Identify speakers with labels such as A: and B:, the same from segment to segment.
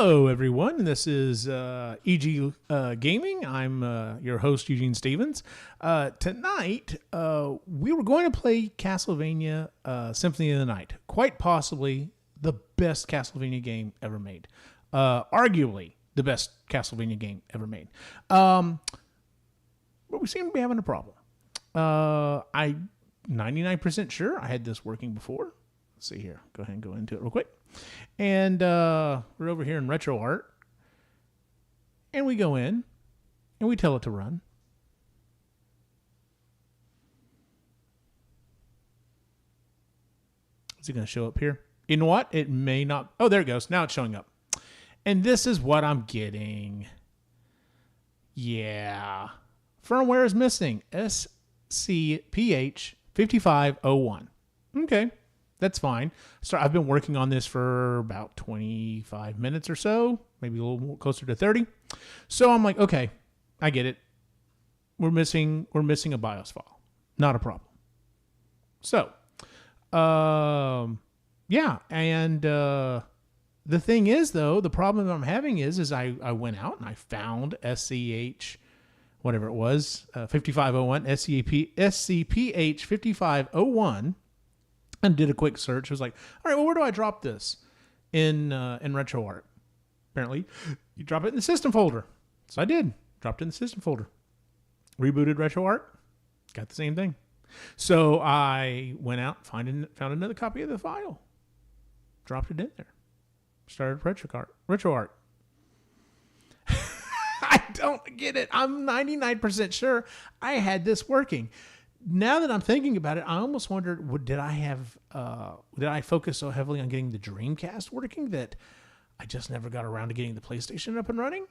A: Hello, everyone. This is EG Gaming. I'm your host, Eugene Stevens. Tonight, we were going to play Castlevania Symphony of the Night. Quite possibly the best Castlevania game ever made. Arguably the best Castlevania game ever made. But we seem to be having a problem. I'm 99% sure I had this working before. Let's see here. Go ahead and go into it real quick. And we're over here in RetroArch. And we go in and we tell it to run. Is it going to show up here? You know what? It may not. Oh, there it goes. Now it's showing up. And this is what I'm getting. Yeah. Firmware is missing. SCPH 5501. Okay. That's fine. So I've been working on this for about 25 minutes or so, maybe a little more closer to 30. So I'm like, okay, I get it. We're missing a BIOS file. Not a problem. So, yeah. And the thing is, though, the problem I'm having is I went out and I found SCH, whatever it was, 5501, SCPH 5501. And did a quick search. I was like, all right, well, where do I drop this in RetroArch? Apparently, you drop it in the system folder. So I did. Dropped it in the system folder. Rebooted RetroArch. Got the same thing. So I went out, found another copy of the file. Dropped it in there. Started RetroArch. I don't get it. I'm 99% sure I had this working. Now that I'm thinking about it, I almost wondered, did I focus so heavily on getting the Dreamcast working that I just never got around to getting the PlayStation up and running?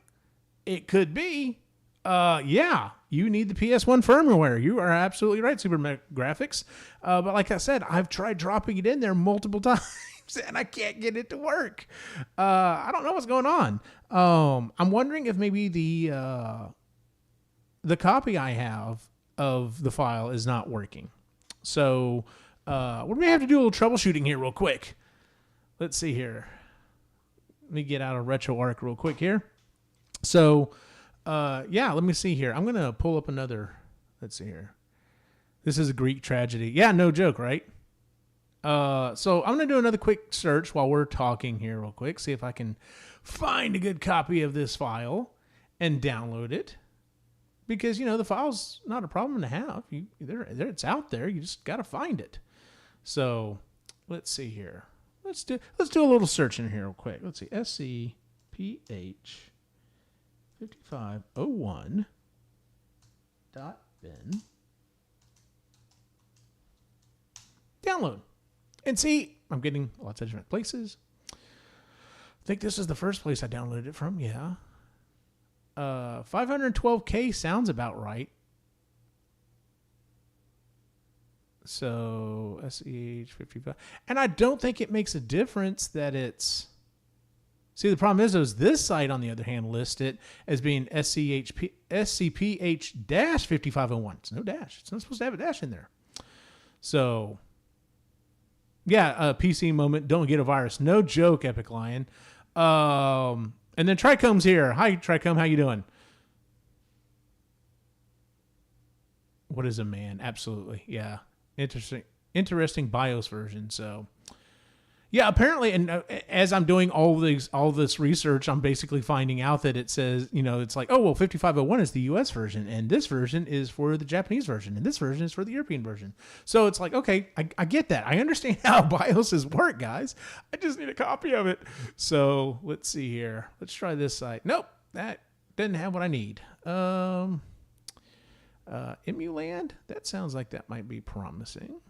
A: It could be. Yeah, you need the PS1 firmware. You are absolutely right, Super Graphics. But like I said, I've tried dropping it in there multiple times, and I can't get it to work. I don't know what's going on. I'm wondering if maybe the copy I have of the file is not working. So we're going to have to do a little troubleshooting here real quick. Let's see here. Let me get out of RetroArch real quick here. So, yeah, let me see here. I'm going to pull up another. Let's see here. This is a Greek tragedy. Yeah, no joke, right? So I'm going to do another quick search while we're talking here real quick. See if I can find a good copy of this file and download it. Because, the file's not a problem to have. It's out there. You just got to find it. So let's see here. Let's do a little searching here real quick. Let's see. SCPH 5501 .bin. Download. And see, I'm getting lots of different places. I think this is the first place I downloaded it from. Yeah. 512K sounds about right. So SCH 55, and I don't think it makes a difference that it's. See, the problem is this site, on the other hand, lists it as being SCPH-5501. It's no dash. It's not supposed to have a dash in there. So, yeah, PC moment. Don't get a virus. No joke, Epic Lion. And then Trichome's here. Hi, Trichome. How you doing? What is a man? Absolutely. Yeah. Interesting BIOS version. So, yeah, apparently, and as I'm doing all this research, I'm basically finding out that it says, it's like, oh, well, 5501 is the US version, and this version is for the Japanese version, and this version is for the European version. So it's like, okay, I get that. I understand how BIOSes work, guys. I just need a copy of it. So let's see here. Let's try this site. Nope, that doesn't have what I need. Emuland? That sounds like that might be promising.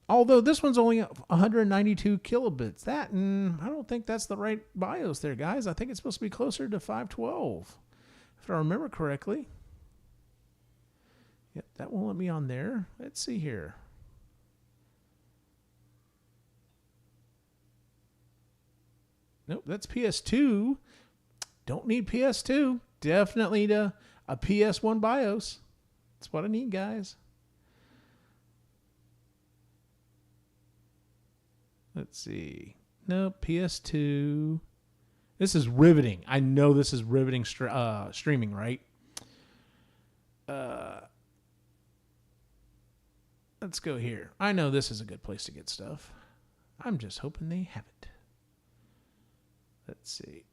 A: Although this one's only 192 kilobits. I don't think that's the right BIOS there, guys. I think it's supposed to be closer to 512, if I remember correctly. Yep, that won't let me on there. Let's see here. Nope, that's PS2. Don't need PS2. Definitely need a PS1 BIOS. That's what I need, guys. Let's see. Nope, PS2. This is riveting. I know this is riveting streaming, right? Let's go here. I know this is a good place to get stuff. I'm just hoping they have it. Let's see.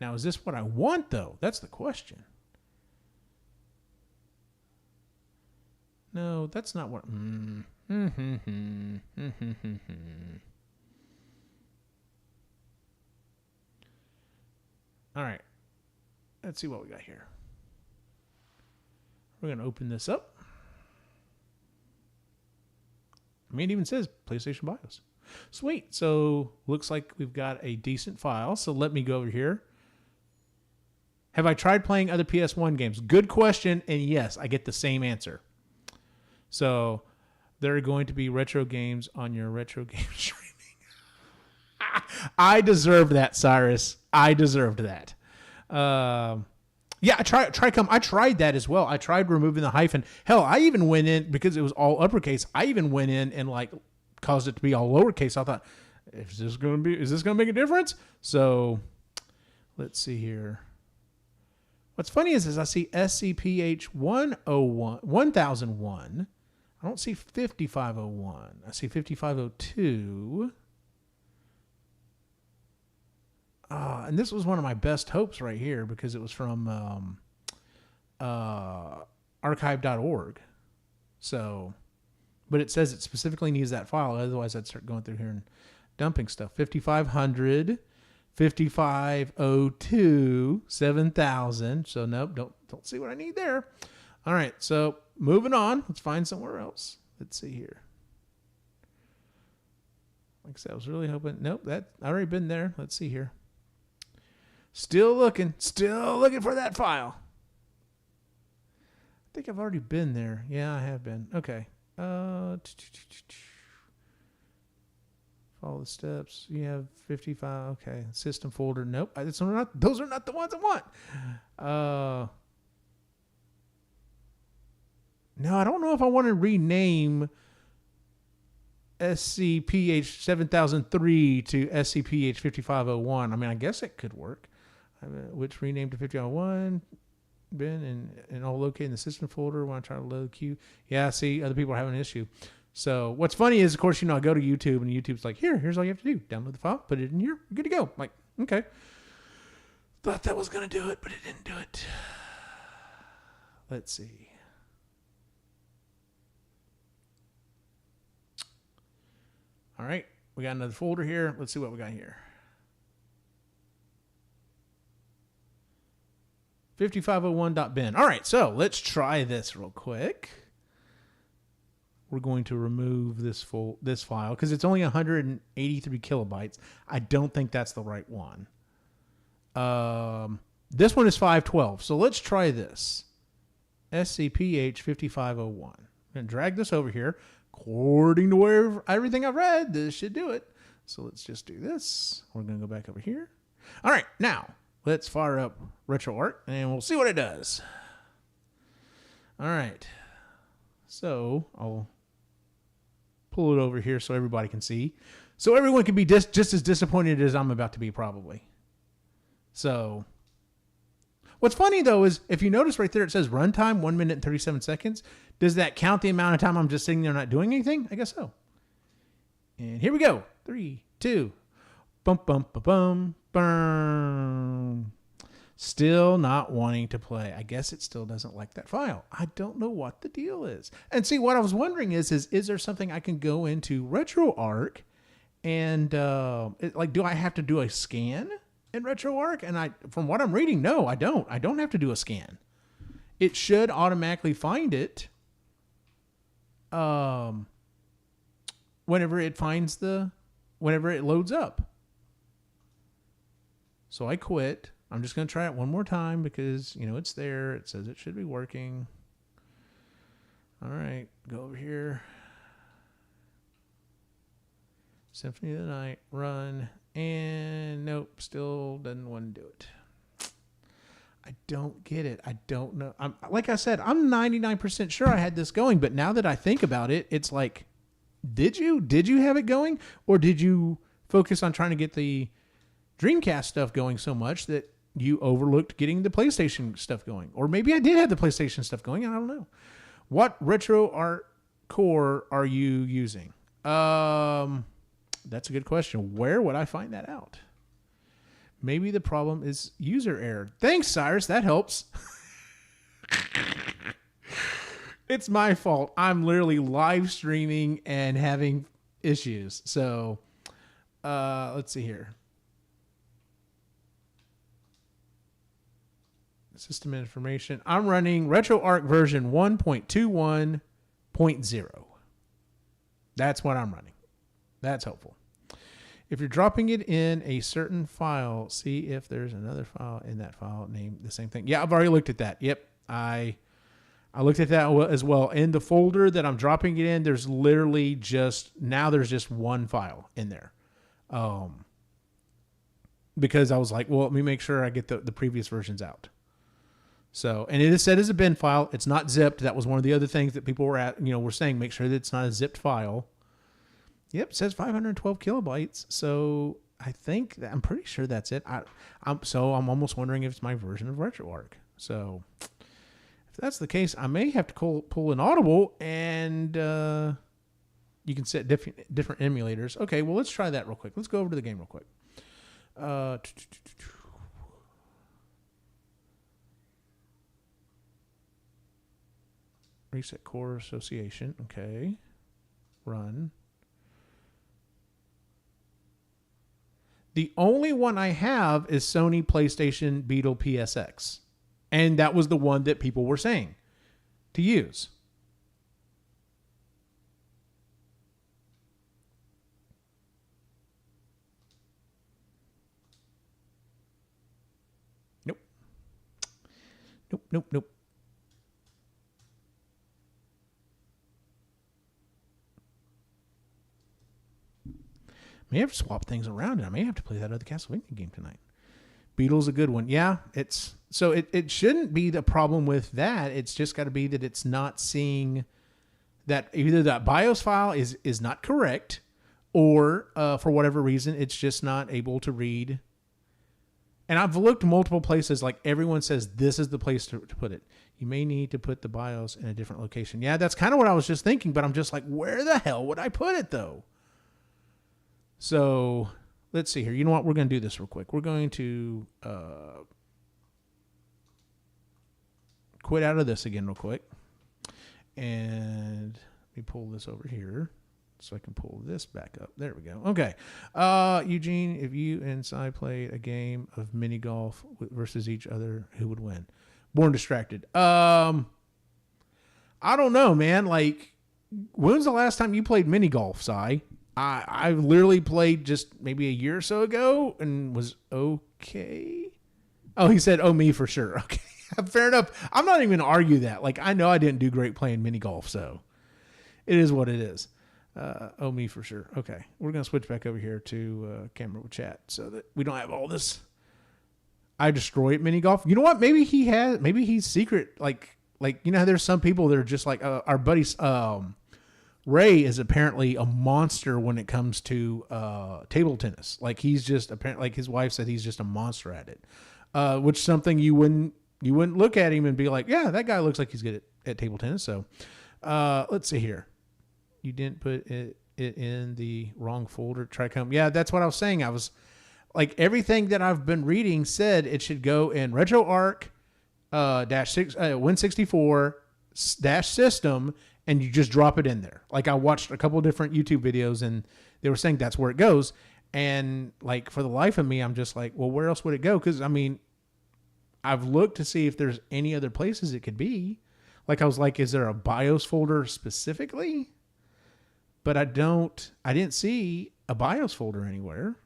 A: Now, is this what I want, though? That's the question. No, that's not what... All right. Let's see what we got here. We're going to open this up. I mean, it even says PlayStation BIOS. Sweet. So, looks like we've got a decent file. So, let me go over here. Have I tried playing other PS1 games? Good question, and yes, I get the same answer. So, there are going to be retro games on your retro game streaming. I deserved that, Cyrus. I deserved that. Yeah, I tried that as well. I tried removing the hyphen. Hell, I even went in, because it was all uppercase, I even went in and like caused it to be all lowercase. I thought, is this going to make a difference? So, let's see here. What's funny is I see SCPH 1001. I don't see 5501. I see 5502. And this was one of my best hopes right here because it was from archive.org. So, but it says it specifically needs that file. Otherwise, I'd start going through here and dumping stuff. 5500. 5502, 7000. So nope, don't see what I need there. All right, so moving on. Let's find somewhere else. Let's see here. Like I said, I was really hoping. Nope, I already been there. Let's see here. Still looking for that file. I think I've already been there. Yeah, I have been. Okay. Follow the steps. You have 55. Okay. System folder. Nope. Those are not the ones I want. No, I don't know if I want to rename SCPH 7003 to SCPH 5501. I mean, I guess it could work. Which rename to 5501. Been and all located in the system folder. Want to try to load queue. Yeah, see, other people are having an issue. So what's funny is, of course, I go to YouTube and YouTube's like, here's all you have to do. Download the file, put it in here, you're good to go. I'm like, okay. Thought that was going to do it, but it didn't do it. Let's see. All right. We got another folder here. Let's see what we got here. 5501.bin. All right. So let's try this real quick. We're going to remove this file because it's only 183 kilobytes. I don't think that's the right one. This one is 512. So let's try this. SCPH 5501. I'm going to drag this over here. According to everything I've read, this should do it. So let's just do this. We're going to go back over here. All right. Now, let's fire up RetroArch and we'll see what it does. All right. So I'll pull it over here so everybody can see. So everyone can be just as disappointed as I'm about to be, probably. So what's funny, though, is if you notice right there, it says runtime 1 minute and 37 seconds. Does that count the amount of time I'm just sitting there not doing anything? I guess so. And here we go. 3, 2. Bum, bum, ba, bum, bum. Still not wanting to play. I guess it still doesn't like that file. I don't know what the deal is. And see, what I was wondering is there something I can go into RetroArch and do I have to do a scan in RetroArch? And from what I'm reading, no, I don't. I don't have to do a scan. It should automatically find it whenever it loads up. So I quit. I'm just going to try it one more time because, it's there. It says it should be working. All right. Go over here. Symphony of the Night. Run. And nope. Still doesn't want to do it. I don't get it. I don't know. Like I said, I'm 99% sure I had this going, but now that I think about it, it's like, did you have it going, or did you focus on trying to get the Dreamcast stuff going so much that you overlooked getting the PlayStation stuff going? Or maybe I did have the PlayStation stuff going, and I don't know. What RetroArch core are you using? That's a good question. Where would I find that out? Maybe the problem is user error. Thanks, Cyrus. That helps. It's my fault. I'm literally live streaming and having issues. So, let's see here. System information. I'm running RetroArch version 1.21.0. That's what I'm running. That's helpful. If you're dropping it in a certain file, see if there's another file in that file named the same thing. Yeah, I've already looked at that. Yep, I looked at that as well. In the folder that I'm dropping it in, there's literally there's just one file in there. Because I was like, well, let me make sure I get the previous versions out. So, and it is set as a bin file. It's not zipped. That was one of the other things that people were saying, make sure that it's not a zipped file. Yep, it says 512 kilobytes. So I'm pretty sure that's it. I'm almost wondering if it's my version of RetroArch. So if that's the case, I may have to pull an Audible, and you can set different emulators. Okay, well, let's try that real quick. Let's go over to the game real quick. Reset core association. Okay. Run. The only one I have is Sony PlayStation Beetle PSX. And that was the one that people were saying to use. Nope. May have to swap things around, and I may have to play that other Castlevania game tonight. Beetle's a good one. Yeah, it shouldn't be the problem with that. It's just got to be that it's not seeing that either that BIOS file is not correct, or for whatever reason, it's just not able to read. And I've looked multiple places, like everyone says this is the place to put it. You may need to put the BIOS in a different location. Yeah, that's kind of what I was just thinking, but I'm just like, where the hell would I put it though? So let's see here. You know what? We're going to do this real quick. We're going to quit out of this again real quick. And let me pull this over here so I can pull this back up. There we go. Okay. Eugene, if you and Cy played a game of mini golf versus each other, who would win? Born Distracted. I don't know, man. Like, when was the last time you played mini golf, Cy? I literally played just maybe a year or so ago and was okay. Oh, he said, oh, me for sure. Okay, fair enough. I'm not even going to argue that. Like, I know I didn't do great playing mini golf, so it is what it is. Oh, me for sure. Okay, we're going to switch back over here to camera with chat so that we don't have all this. I destroy it mini golf. You know what? Maybe he's secret. Like, you know how there's some people that are just like our buddies, Ray is apparently a monster when it comes to table tennis. Like, he's just apparently, like his wife said, he's just a monster at it. Which something you wouldn't look at him and be like, yeah, that guy looks like he's good at table tennis. So let's see here. You didn't put it in the wrong folder. Trichome. Yeah, that's what I was saying. I was like, everything that I've been reading said it should go in RetroArch Win64 system. And you just drop it in there. Like, I watched a couple of different YouTube videos and they were saying that's where it goes. And like, for the life of me, I'm just like, well, where else would it go? Because I mean, I've looked to see if there's any other places it could be. Like, I was like, is there a BIOS folder specifically? But I didn't see a BIOS folder anywhere.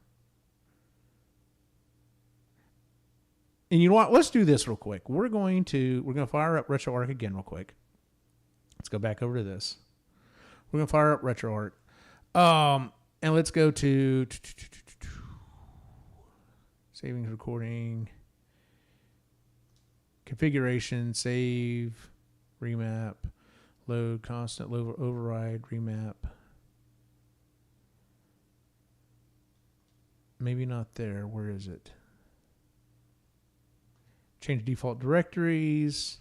A: And you know what? Let's do this real quick. We're going to fire up RetroArch again real quick. Let's go back over to this. We're going to fire up RetroArch. And let's go to savings recording. configuration, save, remap, load, constant, load, override, remap. Maybe not there. Where is it? Change default directories.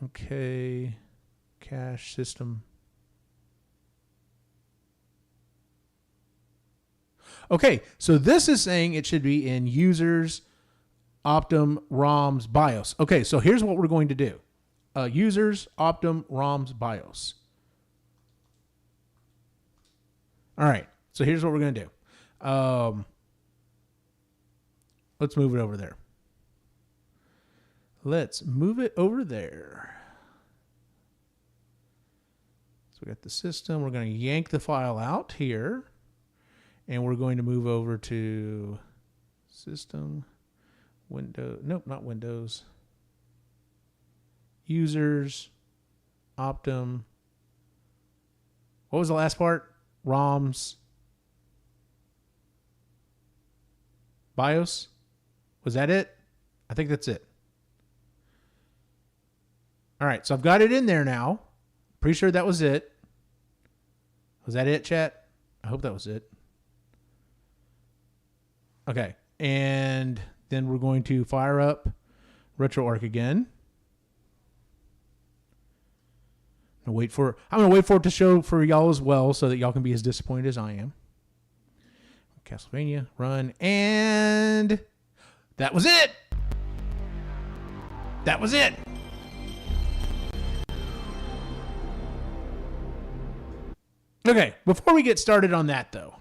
A: Okay. Cache system. Okay, so this is saying it should be in users, Optum, ROMs, BIOS. Okay, so here's what we're going to do. Users, Optum, ROMs, BIOS. All right, so here's what we're going to do. Let's move it over there. Let's move it over there. So we got the system. We're going to yank the file out here. And we're going to move over to system, window. Nope, not Windows. Users, Optum. What was the last part? ROMs. BIOS. Was that it? I think that's it. All right, so I've got it in there now. Pretty sure that was it. Was that it, chat? I hope that was it. Okay, and then we're going to fire up RetroArch again. I'm gonna wait for it to show for y'all as well, so that y'all can be as disappointed as I am. Castlevania, run, and that was it. That was it. Okay, before we get started on that, though,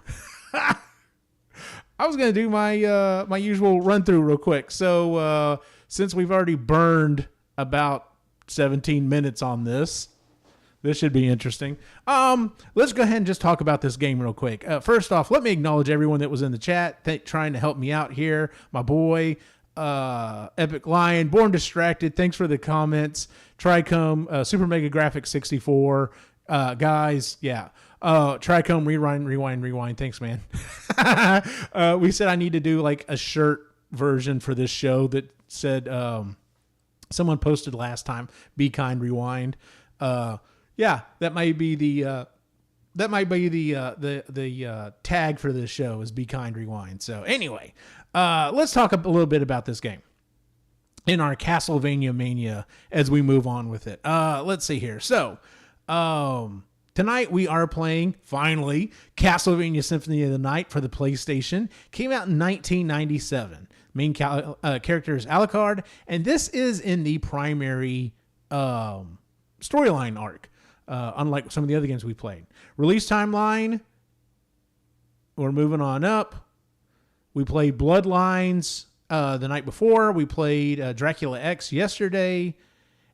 A: I was going to do my my usual run through real quick. So since we've already burned about 17 minutes on this should be interesting. Let's go ahead and just talk about this game real quick. First off, let me acknowledge everyone that was in the chat trying to help me out here. My boy, Epic Lion, Born Distracted, thanks for the comments. Tricom, Super Mega Graphics 64, guys, yeah. Tricom, rewind. Thanks, man. We said I need to do like a shirt version for this show that said, someone posted last time, be kind, rewind. Yeah, that might be the tag for this show is be kind, rewind. So anyway, let's talk a little bit about this game in our Castlevania mania as we move on with it. Let's see here. So, tonight we are playing, finally, Castlevania Symphony of the Night for the PlayStation. Came out in 1997. Main character is Alucard, and this is in the primary storyline arc, unlike some of the other games we played. Release timeline, we're moving on up. We played Bloodlines the night before. We played Dracula X yesterday.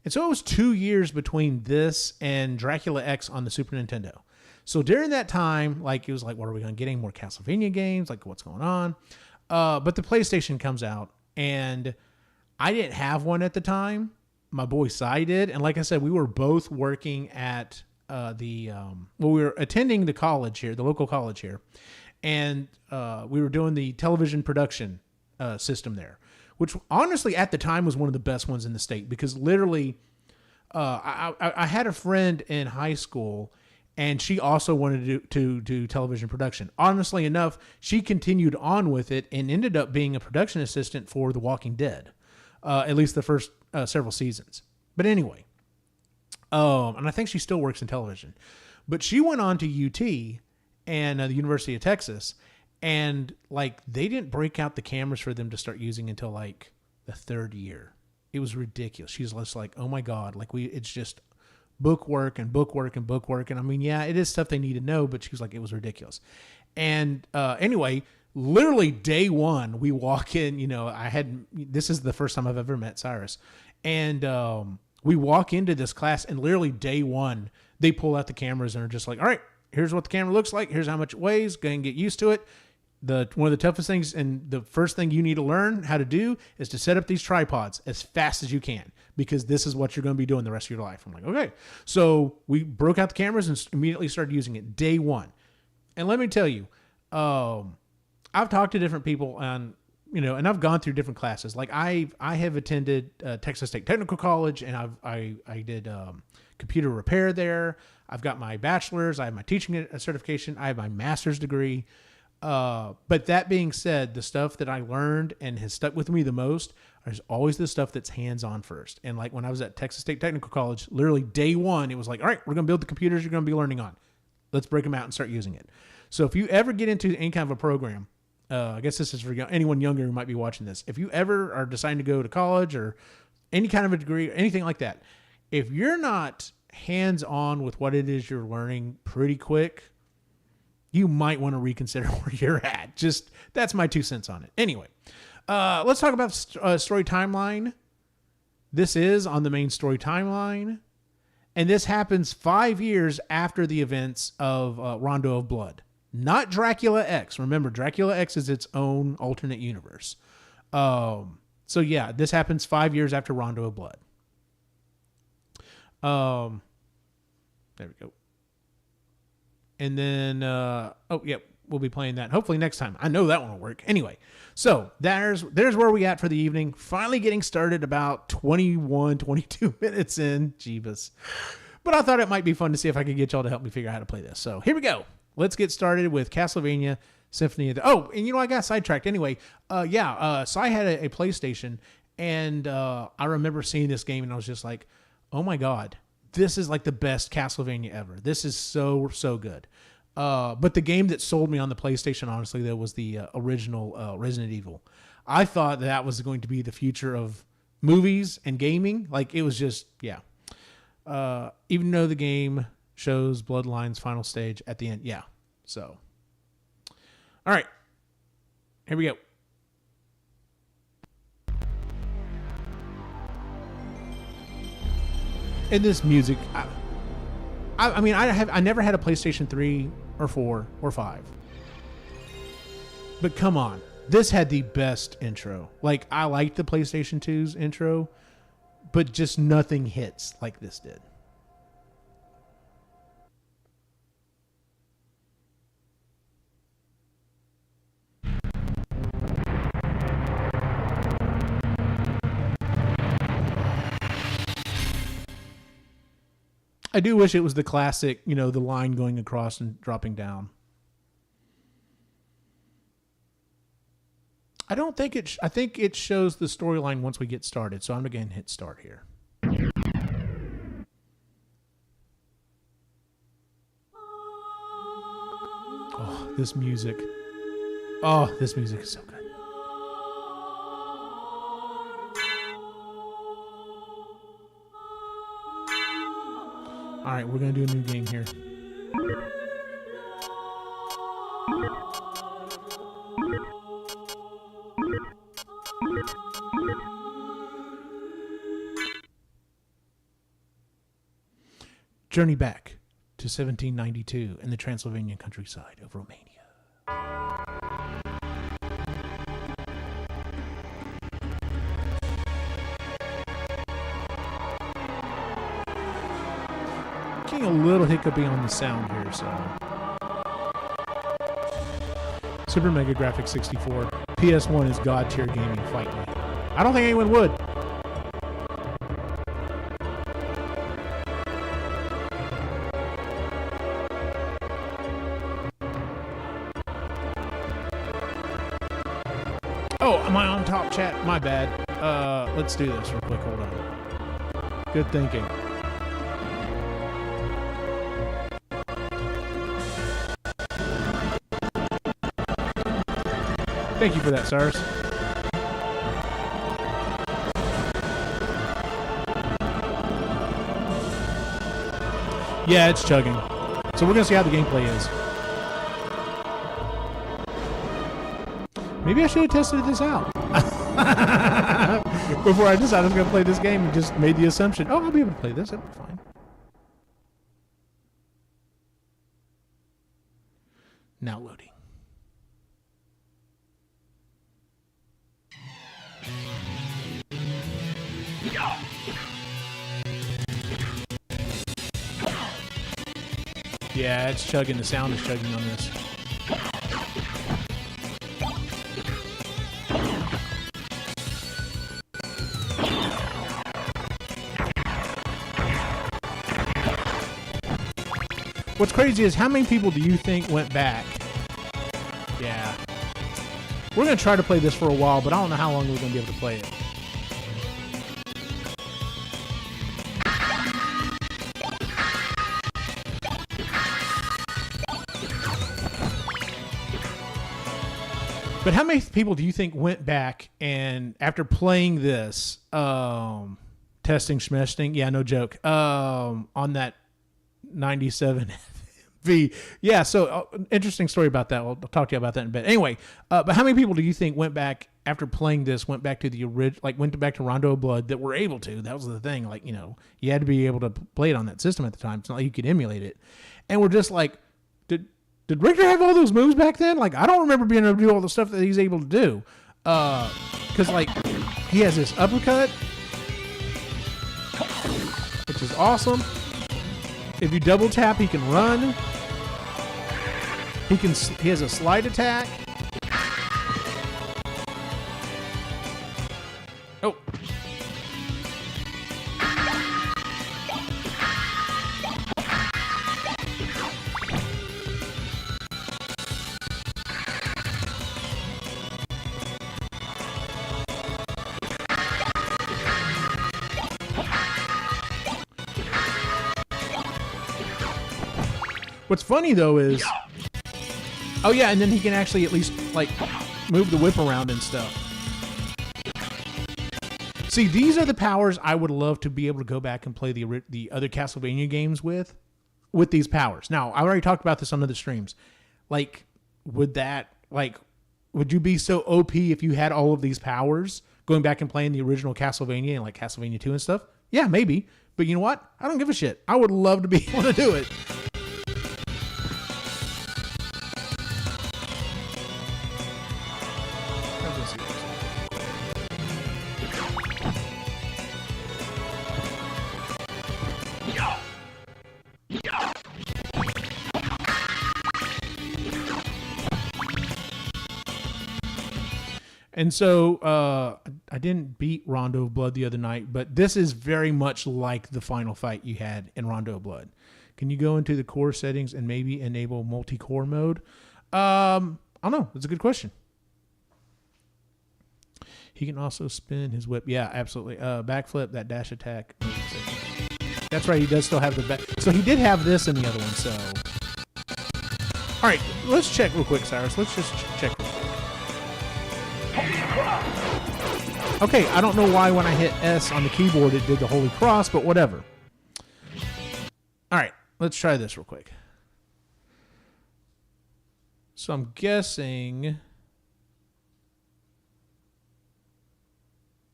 A: And so it was 2 years between this and Dracula X on the Super Nintendo. So during that time, like, it was like, what are we going to get? Any more Castlevania games? Like, what's going on? But the PlayStation comes out, and I didn't have one at the time. My boy Cy did. And like I said, we were both working at we were attending the college here, the local college here. And we were doing the television production system there, which honestly at the time was one of the best ones in the state, because literally I had a friend in high school, and she also wanted to do television production. Honestly enough, she continued on with it and ended up being a production assistant for The Walking Dead, at least the first several seasons. But anyway, and I think she still works in television. But she went on to UT and the University of Texas, and like they didn't break out the cameras for them to start using until like the third year. It was ridiculous. She's just like, oh my God, like it's just bookwork and bookwork and bookwork. And I mean, yeah, it is stuff they need to know, but she was like, it was ridiculous. And anyway, literally day one, we walk in, this is the first time I've ever met Cyrus. And we walk into this class, and literally day one, they pull out the cameras and are just like, all right, here's what the camera looks like. Here's how much it weighs. Go and get used to it. One of the toughest things, and the first thing you need to learn how to do, is to set up these tripods as fast as you can, because this is what you're going to be doing the rest of your life. I'm like, okay. So we broke out the cameras and immediately started using it day one. And let me tell you, I've talked to different people on and I've gone through different classes. Like I have attended Texas State Technical College, and I did computer repair there. I've got my bachelor's. I have my teaching certification. I have my master's degree. But that being said, the stuff that I learned and has stuck with me the most is always the stuff that's hands-on first. And like when I was at Texas State Technical College, literally day one, it was like, all right, we're going to build the computers you're going to be learning on. Let's break them out and start using it. So if you ever get into any kind of a program, I guess this is for anyone younger who might be watching this. If you ever are deciding to go to college or any kind of a degree, or anything like that, if you're not hands-on with what it is you're learning pretty quick, you might want to reconsider where you're at. Just, that's my 2 cents on it. Anyway, let's talk about story timeline. This is on the main story timeline, and this happens 5 years after the events of Rondo of Blood. Not Dracula X. Remember, Dracula X is its own alternate universe. So yeah, this happens 5 years after Rondo of Blood. There we go. And then, we'll be playing that hopefully next time. I know that one will work. Anyway, so there's where we at for the evening. Finally getting started about 22 minutes in. Jeebus. But I thought it might be fun to see if I could get y'all to help me figure out how to play this. So here we go. Let's get started with Castlevania Symphony. And I got sidetracked anyway. So I had a PlayStation, and I remember seeing this game, and I was just like, oh my God, this is like the best Castlevania ever. This is so good. But the game that sold me on the PlayStation, honestly, though, was the original Resident Evil. I thought that was going to be the future of movies and gaming. Like, it was just, yeah. Even though the game shows Bloodlines final stage at the end. Yeah. So, all right, here we go. And this music, I never had a PlayStation 3 or 4 or 5. But come on, this had the best intro. Like, I liked the PlayStation 2's intro, but just nothing hits like this did. I do wish it was the classic, the line going across and dropping down. I don't think I think it shows the storyline once we get started. So I'm going to hit start here. Oh, this music. Oh, this music is so good. All right, we're going to do a new game here. Journey back to 1792 in the Transylvanian countryside of Romania. Getting a little hiccupy on the sound here, so. Super Mega Graphics 64. PS1 is God tier gaming. Fight me. I don't think anyone would. Oh, am I on top chat? My bad. Let's do this real quick. Hold on. Good thinking. Thank you for that, Cyrus. Yeah, it's chugging. So we're going to see how the gameplay is. Maybe I should have tested this out. Before I decided I was going to play this game and just made the assumption, oh, I'll be able to play this. It'll be fine. Now loading. Yeah, it's chugging. The sound is chugging on this. What's crazy is how many people do you think went back? Yeah. We're going to try to play this for a while, but I don't know how long we're going to be able to play it. But how many people do you think went back and after playing this, testing schmesting, yeah, no joke, on that 97 V? Yeah, so interesting story about that. I'll talk to you about that in a bit. Anyway, but how many people do you think went back after playing this, went back to the original, like went back to Rondo of Blood that were able to? That was the thing. Like, you know, you had to be able to play it on that system at the time. It's not like you could emulate it. And we're just like, did Richter have all those moves back then? Like, I don't remember being able to do all the stuff that he's able to do. Because, like, he has this uppercut, which is awesome. If you double tap, he can run. He has a slide attack. Oh. What's funny though is, oh yeah, and then he can actually at least like move the whip around and stuff. See, these are the powers I would love to be able to go back and play the other Castlevania games with these powers. Now, I already talked about this on other streams. Like, would you be so OP if you had all of these powers going back and playing the original Castlevania and like Castlevania 2 and stuff? Yeah, maybe. But you know what? I don't give a shit. I would love to be able to do it. And so I didn't beat Rondo of Blood the other night, but this is very much like the final fight you had in Rondo of Blood. Can you go into the core settings and maybe enable multi-core mode? I don't know. That's a good question. He can also spin his whip. Yeah, absolutely. Backflip, that dash attack. That's right. He does still have the back. So he did have this in the other one. So, all right, let's check real quick, Cyrus. Let's just check real quick. Okay, I don't know why when I hit S on the keyboard it did the Holy Cross, but whatever. All right, let's try this real quick. So I'm guessing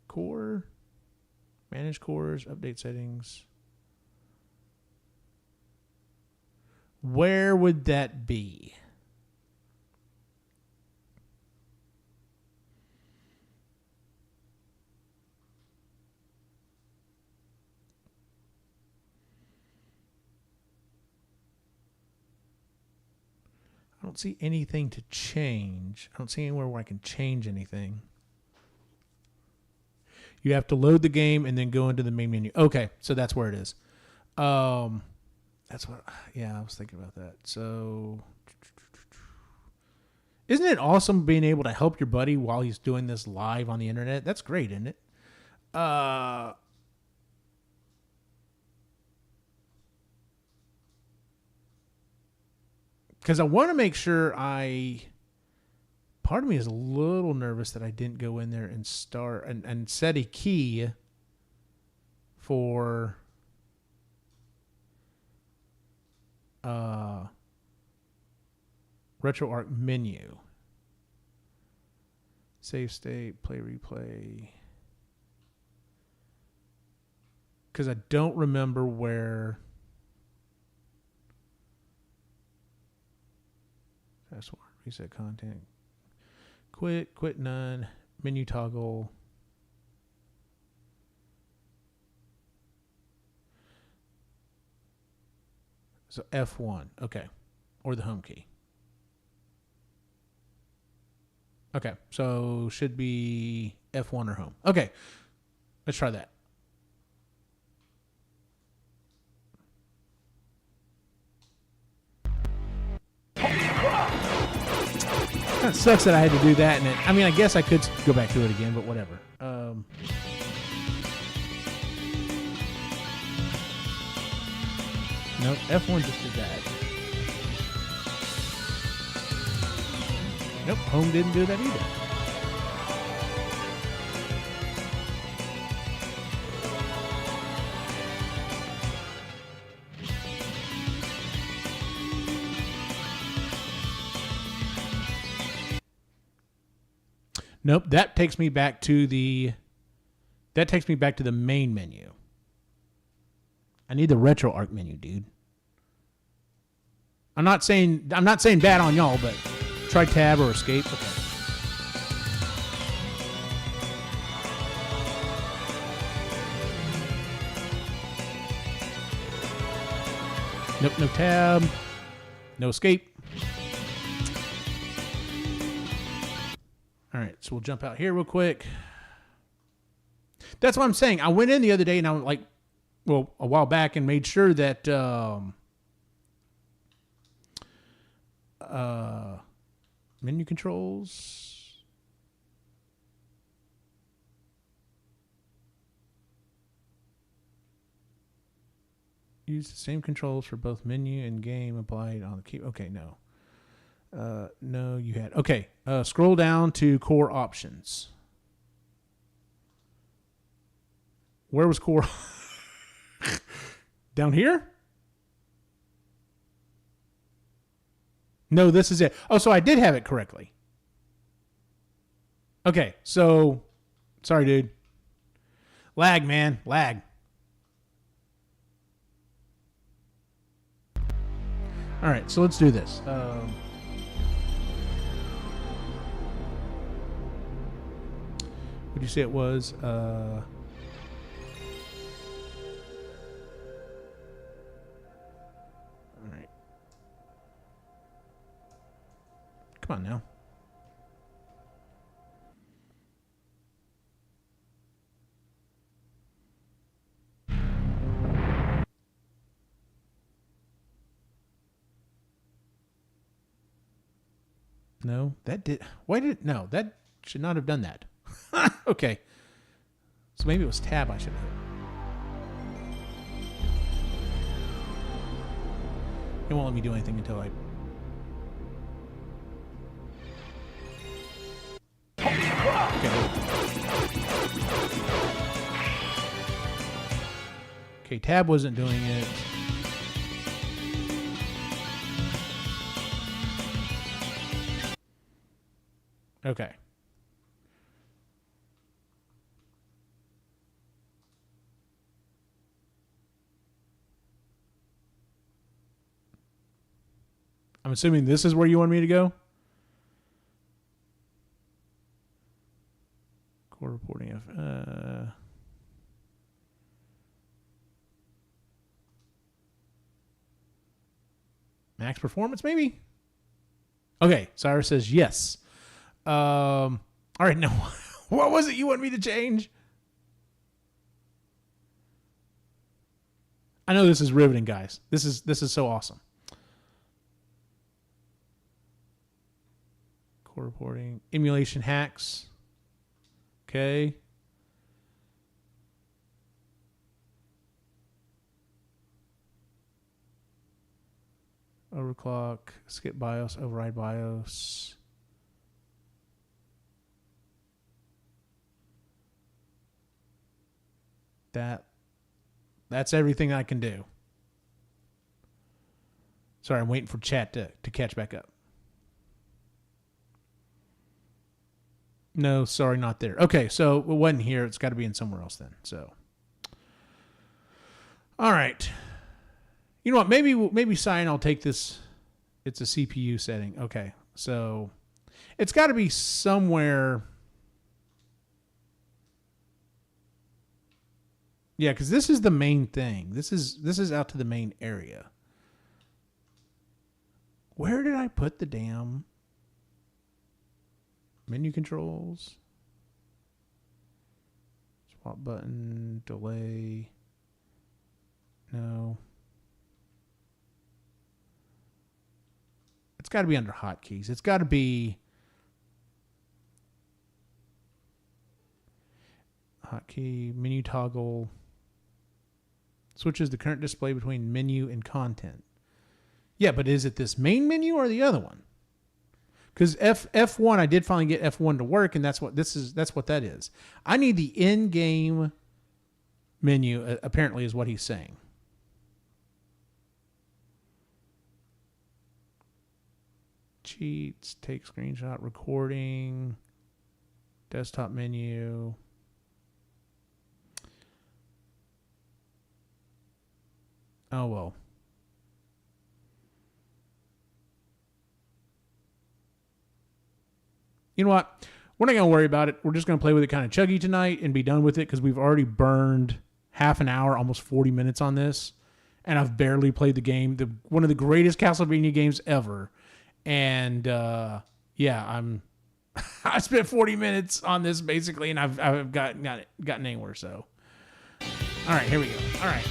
A: core, manage cores, update settings. Where would that be? I don't see anything to change. I don't see anywhere where I can change anything. You have to load the game and then go into the main menu. Okay, so that's where it is. That's what, yeah, I was thinking about that. So, isn't it awesome being able to help your buddy while he's doing this live on the internet? That's great, isn't it? Because I want to make sure part of me is a little nervous that I didn't go in there and start and set a key for RetroArch menu. Save state, play, replay. Because I don't remember where. Password, reset content. Quit none. Menu toggle. So F1. Okay. Or the home key. Okay. So should be F1 or home. Okay. Let's try that. Kind of sucks that I had to do that. And I mean, I guess I could go back to it again, but whatever. Nope, F1 just did that. Nope, home didn't do that either. Nope, that takes me back to the main menu. I need the RetroArch menu, dude. I'm not saying bad on y'all, but try tab or escape. Okay. Nope, no tab. No escape. All right, so we'll jump out here real quick. That's what I'm saying. I went in the other day and I was like, well, a while back, and made sure that menu controls. Use the same controls for both menu and game applied on the key. Okay, no. No, you had. Okay, scroll down to core options. Where was core? Down here? No, this is it. Oh, so I did have it correctly. Okay, so sorry, dude. Lag, man, lag. All right, so let's do this. What did you say it was? All right. Come on now. No, that did. Why did it? No, that should not have done that. Okay. So maybe it was tab I should have. It won't let me do anything until I. Okay, tab wasn't doing it. Okay. I'm assuming this is where you want me to go? Core reporting. Max performance, maybe? Okay, Cyrus says yes. All right, now, what was it you want me to change? I know this is riveting, guys. This is so awesome. Core reporting, emulation hacks. Okay. Overclock, skip BIOS, override BIOS. That's everything I can do. Sorry, I'm waiting for chat to catch back up. No, sorry, not there. Okay, so it wasn't here. It's got to be in somewhere else then. So, all right. You know what? Maybe Cyan, I'll take this. It's a CPU setting. Okay, so it's got to be somewhere. Yeah, because this is the main thing. This is out to the main area. Where did I put the damn menu controls? Swap button, delay. No. It's got to be under hotkeys. It's got to be Hotkey, menu toggle. Switches the current display between menu and content. Yeah, but is it this main menu or the other one? Because F1, I did finally get F1 to work, and that's what that is. I need the in-game menu, apparently, is what he's saying. Cheats, take screenshot, recording, desktop menu. Oh, well. You know what? We're not going to worry about it. We're just going to play with it kind of chuggy tonight and be done with it because we've already burned half an hour, almost 40 minutes on this. And I've barely played the game. One of the greatest Castlevania games ever. And, yeah, I spent 40 minutes on this basically, and I've gotten anywhere, so. All right, here we go. All right.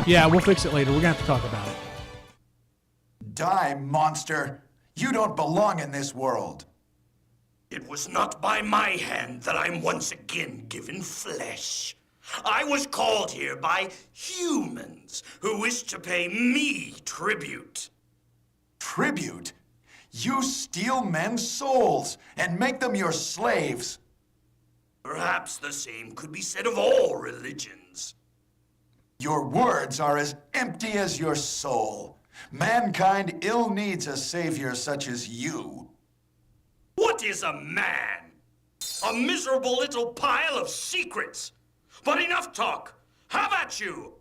A: Yeah, we'll fix it later. We're going to have to talk about it.
B: Die, monster! You don't belong in this world!
C: It was not by my hand that I'm once again given flesh. I was called here by humans who wish to pay me tribute.
B: Tribute? You steal men's souls and make them your slaves.
C: Perhaps the same could be said of all religions.
B: Your words are as empty as your soul. Mankind ill needs a savior such as you.
C: What is a man? A miserable little pile of secrets. But enough talk. Have at you.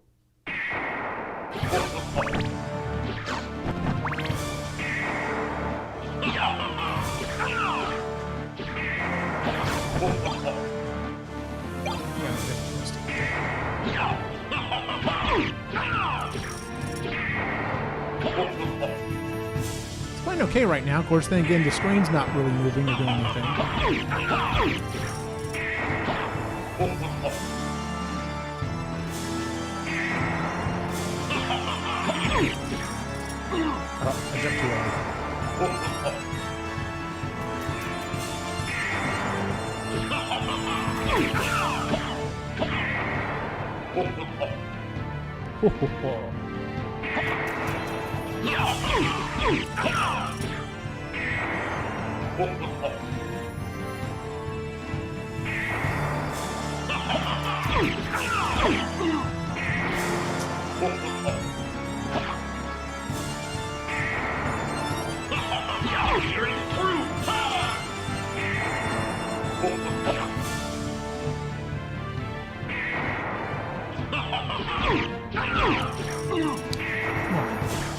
A: It's playing okay right now. Of course, then again, the screen's not really moving or doing anything. Oh, I jumped too early.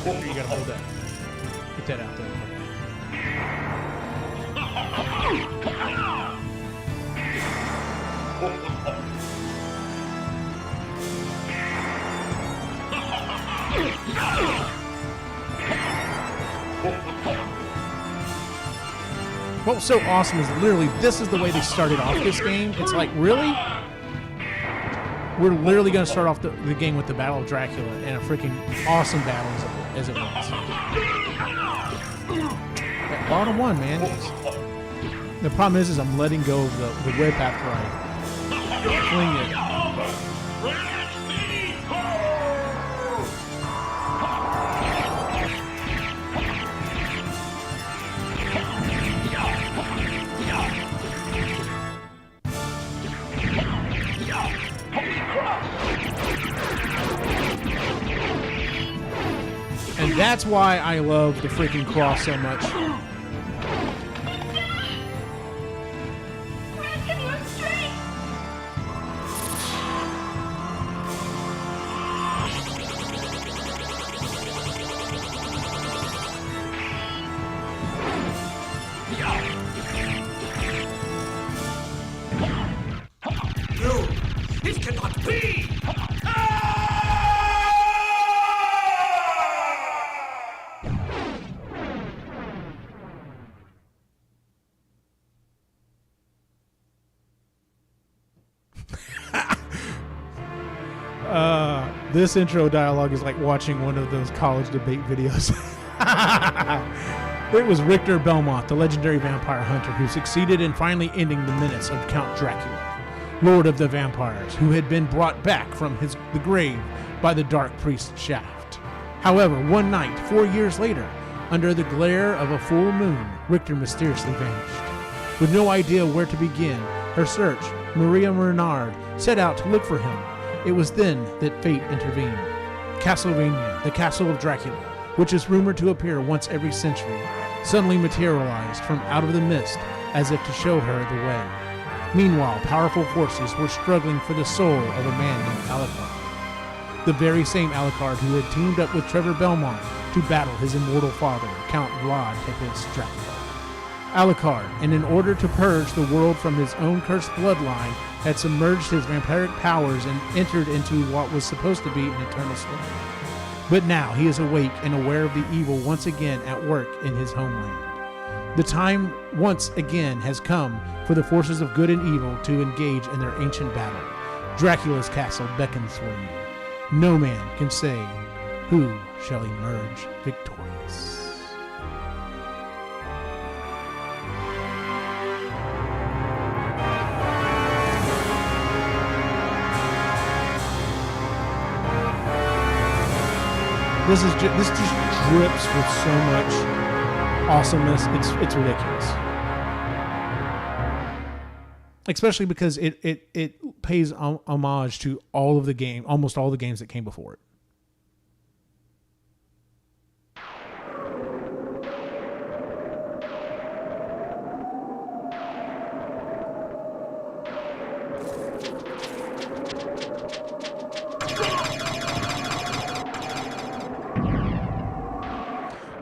A: You gotta hold that. Get that out there. What was so awesome is literally this is the way they started off this game. It's like, really? We're literally going to start off the game with the Battle of Dracula and a freaking awesome battle as it was. That bottom one, man. The problem is I'm letting go of the whip after I fling it. And that's why I love the freaking cross so much.
C: No, it cannot be!
A: This intro dialogue is like watching one of those college debate videos. It was Richter Belmont, the legendary vampire hunter, who succeeded in finally ending the menace of Count Dracula, Lord of the Vampires, who had been brought back from the grave by the Dark Priest Shaft. However, one night, 4 years later, under the glare of a full moon, Richter mysteriously vanished. With no idea where to begin her search, Maria Renard set out to look for him. It was then that fate intervened. Castlevania, the Castle of Dracula, which is rumored to appear once every century, suddenly materialized from out of the mist as if to show her the way. Meanwhile, powerful forces were struggling for the soul of a man named Alucard. The very same Alucard who had teamed up with Trevor Belmont to battle his immortal father, Count Vlad Tepes Dracula. Alucard, and in order to purge the world from his own cursed bloodline, had submerged his vampiric powers and entered into what was supposed to be an eternal sleep. But now he is awake and aware of the evil once again at work in his homeland. The time once again has come for the forces of good and evil to engage in their ancient battle. Dracula's castle beckons for you. No man can say who shall emerge victorious. This just drips with so much awesomeness. It's ridiculous, especially because it pays homage to almost all the games that came before it.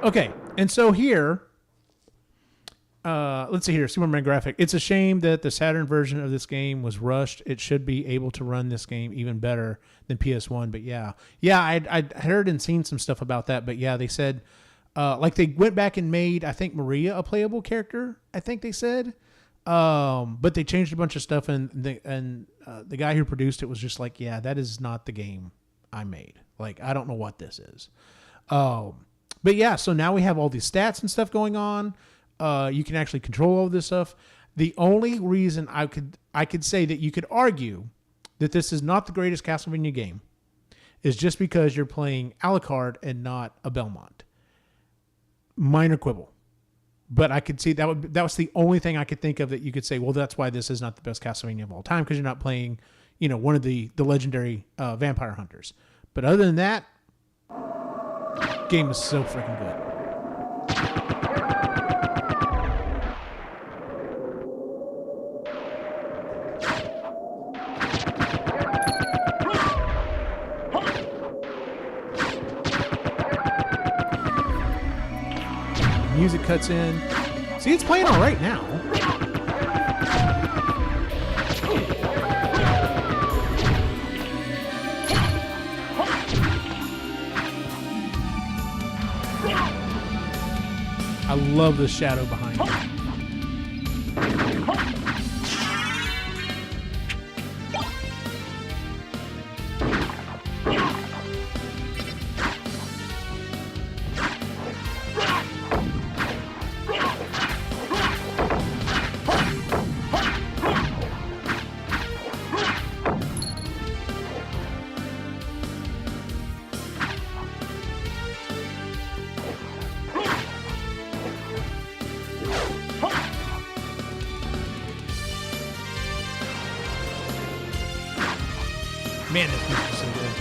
A: Okay, and so here, let's see here, Superman graphic. It's a shame that the Saturn version of this game was rushed. It should be able to run this game even better than PS1, but yeah, I'd heard and seen some stuff about that, but yeah, they said, like they went back and made, I think, Maria a playable character, I think they said, but they changed a bunch of stuff, and the guy who produced it was just like, yeah, that is not the game I made. Like, I don't know what this is. But yeah, so now we have all these stats and stuff going on. You can actually control all this stuff. The only reason I could say that you could argue that this is not the greatest Castlevania game is just because you're playing Alucard and not a Belmont. Minor quibble. But I could see that was the only thing I could think of that you could say, well, that's why this is not the best Castlevania of all time, because you're not playing, one of the legendary vampire hunters. But other than that, game is so freaking good. Music cuts in. See, it's playing all right now. I love the shadow behind me. Man, this music is so good.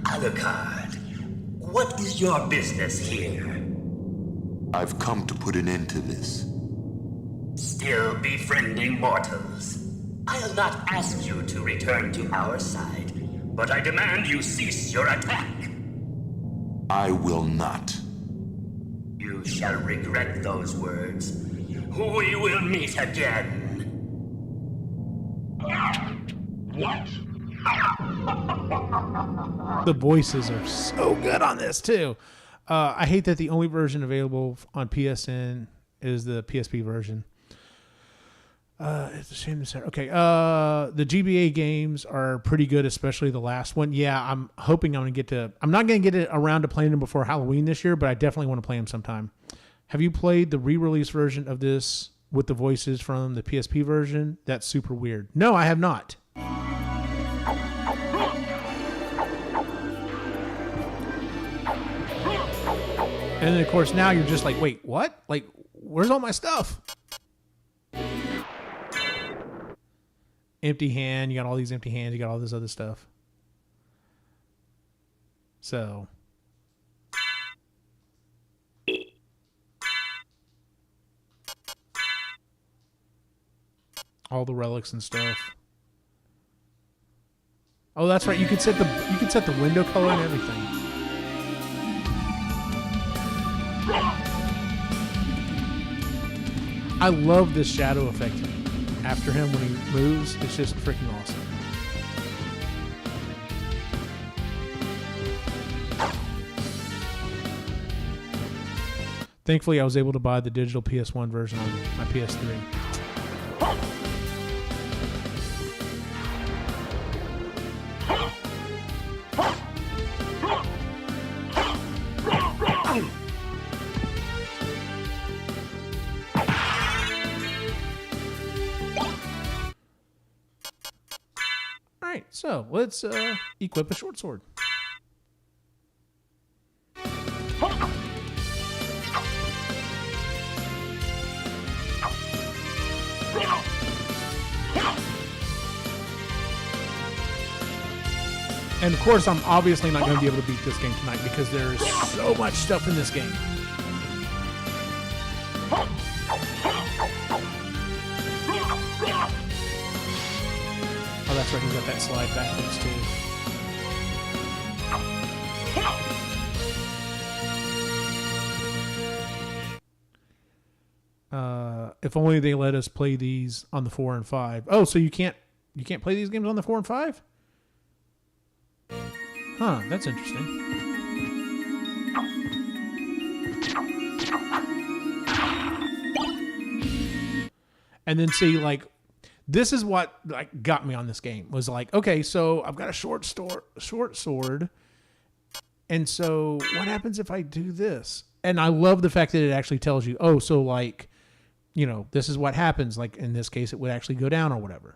C: Alucard, what is your business here?
B: I've come to put an end to this.
C: Still befriending mortals. I'll not ask you to return to our side, but I demand you cease your attack.
B: I will not.
C: You shall regret those words. We will meet again. What?
A: The voices are so good on this too. I hate that the only version available on PSN is the PSP version. It's a shame to say. Okay, the GBA games are pretty good, especially the last one. Yeah, I'm hoping I'm not going to get around to playing them before Halloween this year, but I definitely want to play them sometime. Have you played the re-release version of this with the voices from the PSP version? That's super weird. No, I have not. And then, of course, now you're just like, wait, what? Like, where's all my stuff? Empty hand. You got all these empty hands. You got all this other stuff. So. All the relics and stuff. Oh, that's right. You could set the window color and everything. I love this shadow effect after him when he moves. It's just freaking awesome. Thankfully, I was able to buy the digital PS1 version on my PS3. Alright, so let's equip a short sword. And of course, I'm obviously not going to be able to beat this game tonight because there's so much stuff in this game. Oh, that's right. He's got that slide backwards too. If only they let us play these on the 4 and 5. Oh, so you can't play these games on the 4 and 5? Huh, that's interesting. And then see, like, this is what like got me on this game was like, okay, so I've got a short sword, and so what happens if I do this? And I love the fact that it actually tells you, oh, so like, you know, this is what happens. Like in this case, it would actually go down or whatever.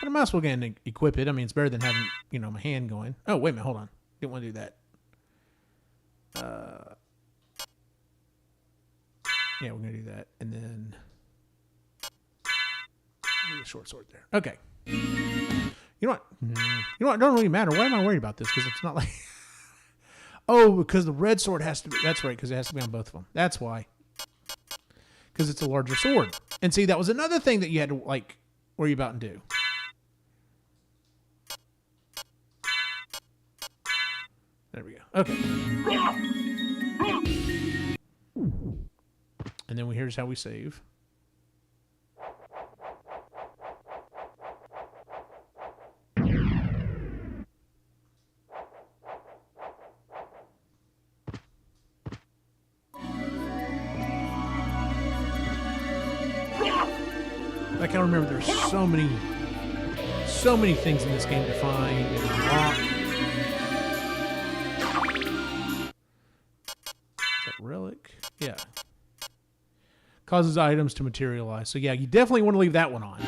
A: But I might as well get and equip it. I mean, it's better than having, you know, my hand going. Oh, wait a minute, hold on. Didn't want to do that. Yeah, we're going to do that. And then do the short sword there. Okay. You know what? You know what? It doesn't really matter. Why am I worried about this? Because it's not like... Oh, because the red sword has to be... That's right, because it has to be on both of them. That's why. Because it's a larger sword. And see, that was another thing that you had to, like, worry about and do. There we go. Okay. And then here's how we save. I can remember there's so many things in this game to find and unlock. Is that relic? Yeah. Causes items to materialize. So yeah, you definitely want to leave that one on.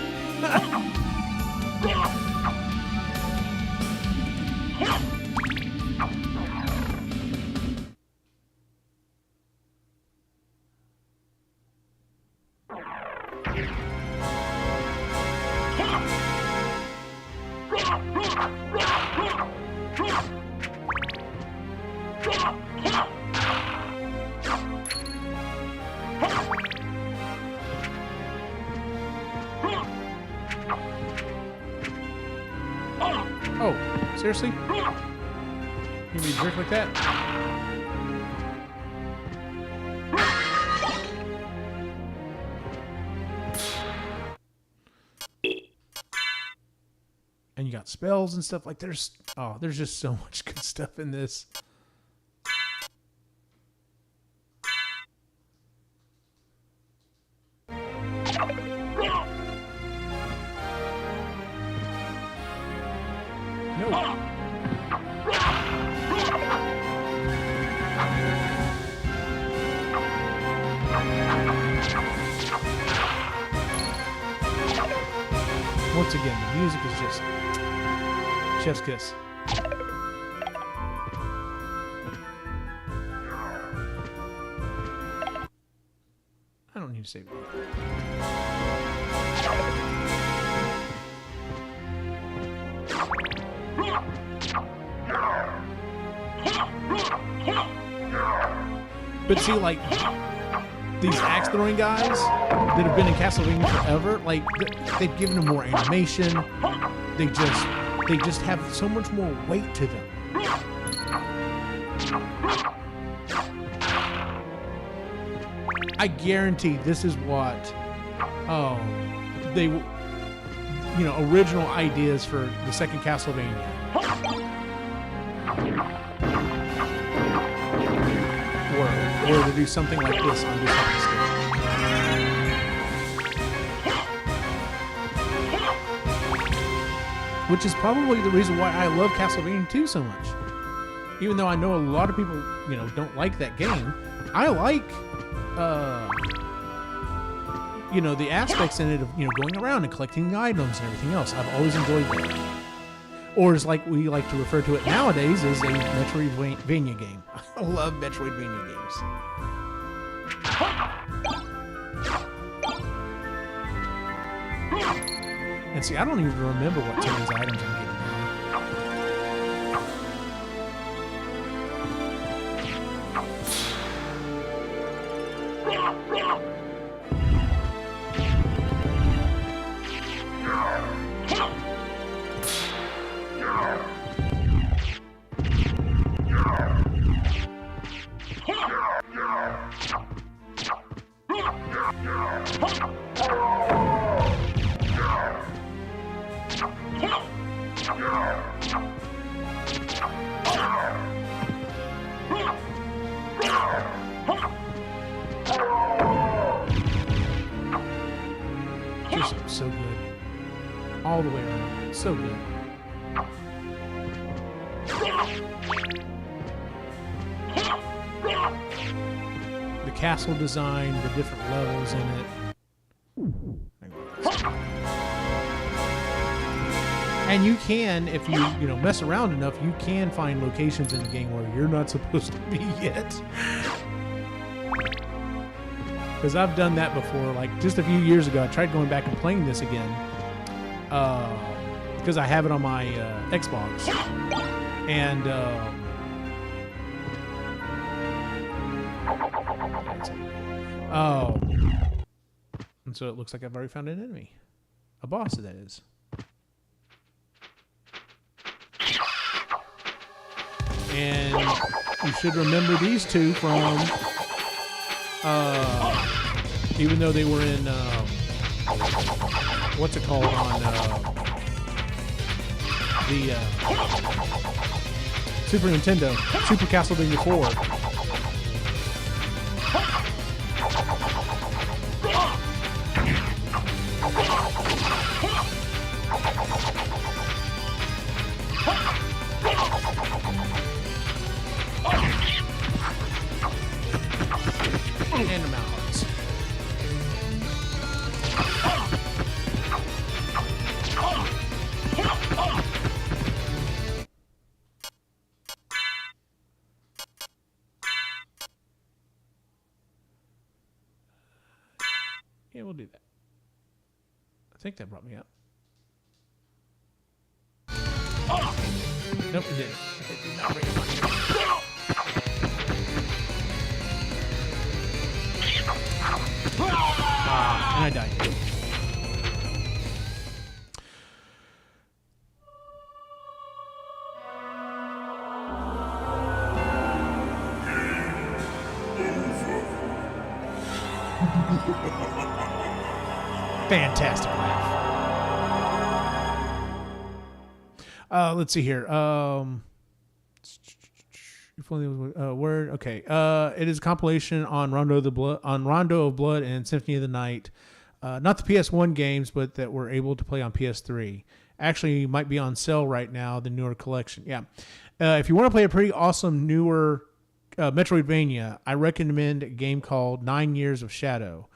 A: Oh, seriously? You be a jerk like that? and you got spells and stuff. Like there's just so much good stuff in this. No. Once again, the music is just chef's kiss. I don't need to save it. But see, like, these axe throwing guys that have been in Castlevania forever, like, they've given them more animation. They just have so much more weight to them. I guarantee this is what, original ideas for the second Castlevania. Or to do something like this on this episode. Which is probably the reason why I love Castlevania 2 so much. Even though I know a lot of people, don't like that game, I like, the aspects in it of, going around and collecting the items and everything else. I've always enjoyed that. Or as like we like to refer to it nowadays as a Metroidvania game. I love Metroidvania games. And see, I don't even remember what some of these items I'm getting so good. All the way around. So good. The castle design, the different levels in it. And you can, if you mess around enough, you can find locations in the game where you're not supposed to be yet. Because I've done that before. Like just a few years ago, I tried going back and playing this again. Because I have it on my Xbox. And and so it looks like I've already found an enemy. A boss, that is. And you should remember these two from even though they were in what's it called on the Super Nintendo, Super Castlevania 4. And the mountains. Yeah, we'll do that. I think that brought me up. Nope, it didn't. It did not bring me up. And I died. Fantastic laugh. Let's see here. If only it was a word. Okay. It is a compilation on Rondo of Blood and Symphony of the Night. Not the PS1 games, but that were able to play on PS3. Actually, might be on sale right now, the newer collection. Yeah. If you want to play a pretty awesome newer Metroidvania, I recommend a game called 9 Years of Shadow.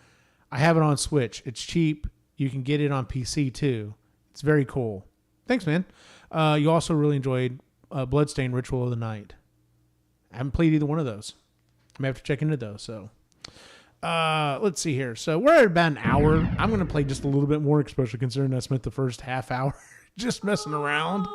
A: I have it on Switch. It's cheap. You can get it on PC too. It's very cool. Thanks, man. You also really enjoyed Bloodstained Ritual of the Night. I haven't played either one of those. I may have to check into those. So, let's see here. So we're at about an hour. I'm going to play just a little bit more, especially considering I spent the first half hour just messing around.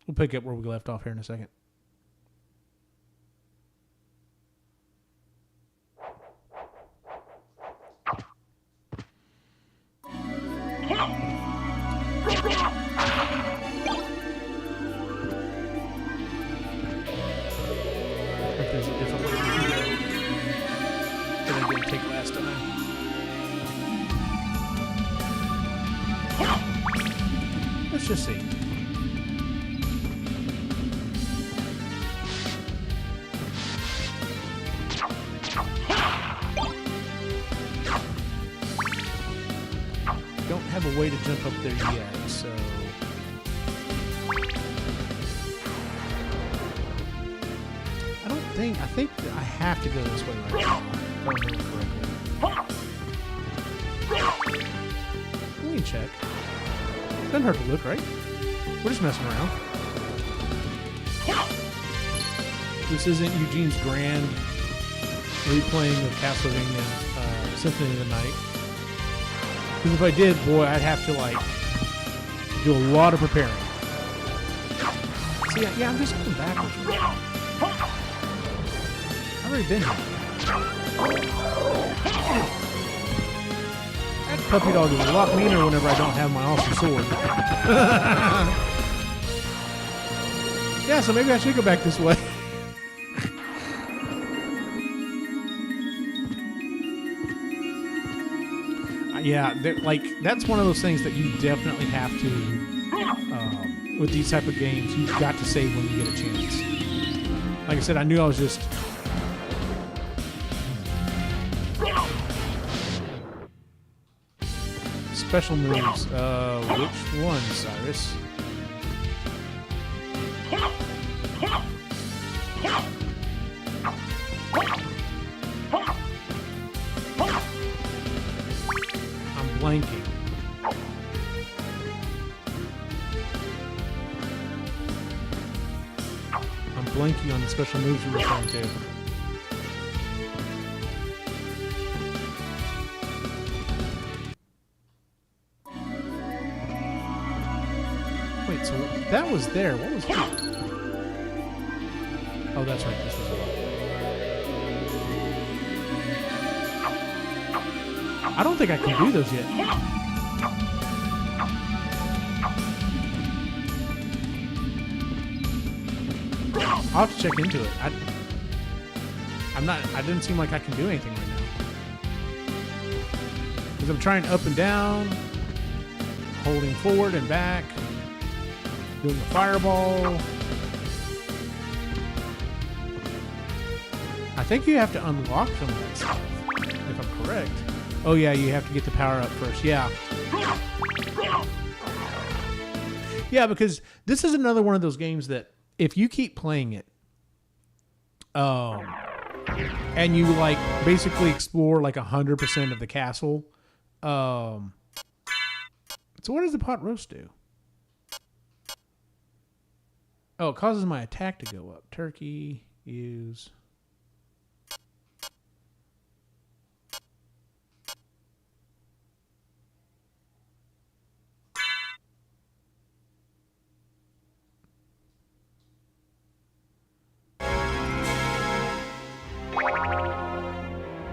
A: We'll pick up where we left off here in a second. If there's a different way we can go than I did take last time. Let's just see. Don't have a way to jump up there yet, so I think that I have to go this way right now. If I remember correctly. We can check. Doesn't hurt to look, right? We're just messing around. This isn't Eugene's grand replaying of Castlevania Symphony of the Night. Because if I did, boy, I'd have to, like, do a lot of preparing. See, yeah, I'm just going backwards. I've already been here. That puppy dog is a lot meaner whenever I don't have my awesome sword. Yeah, so maybe I should go back this way. Yeah, like that's one of those things that you definitely have to, with these type of games, you've got to save when you get a chance. Like I said, I knew I was just... Special moves. Which one, Cyrus? Blanking. I'm blanking on the special moves you're referring to. Wait, so that was there. What was that? Oh, that's right. This was it. I don't think I can do those yet. I'll have to check into it. I didn't seem like I can do anything right now. Because I'm trying up and down, holding forward and back, doing a fireball. I think you have to unlock some of that stuff, if I'm correct. Oh yeah, you have to get the power up first. Yeah. Yeah, because this is another one of those games that if you keep playing it, and you like basically explore like 100% of the castle, so what does the pot roast do? Oh, it causes my attack to go up. Turkey, use...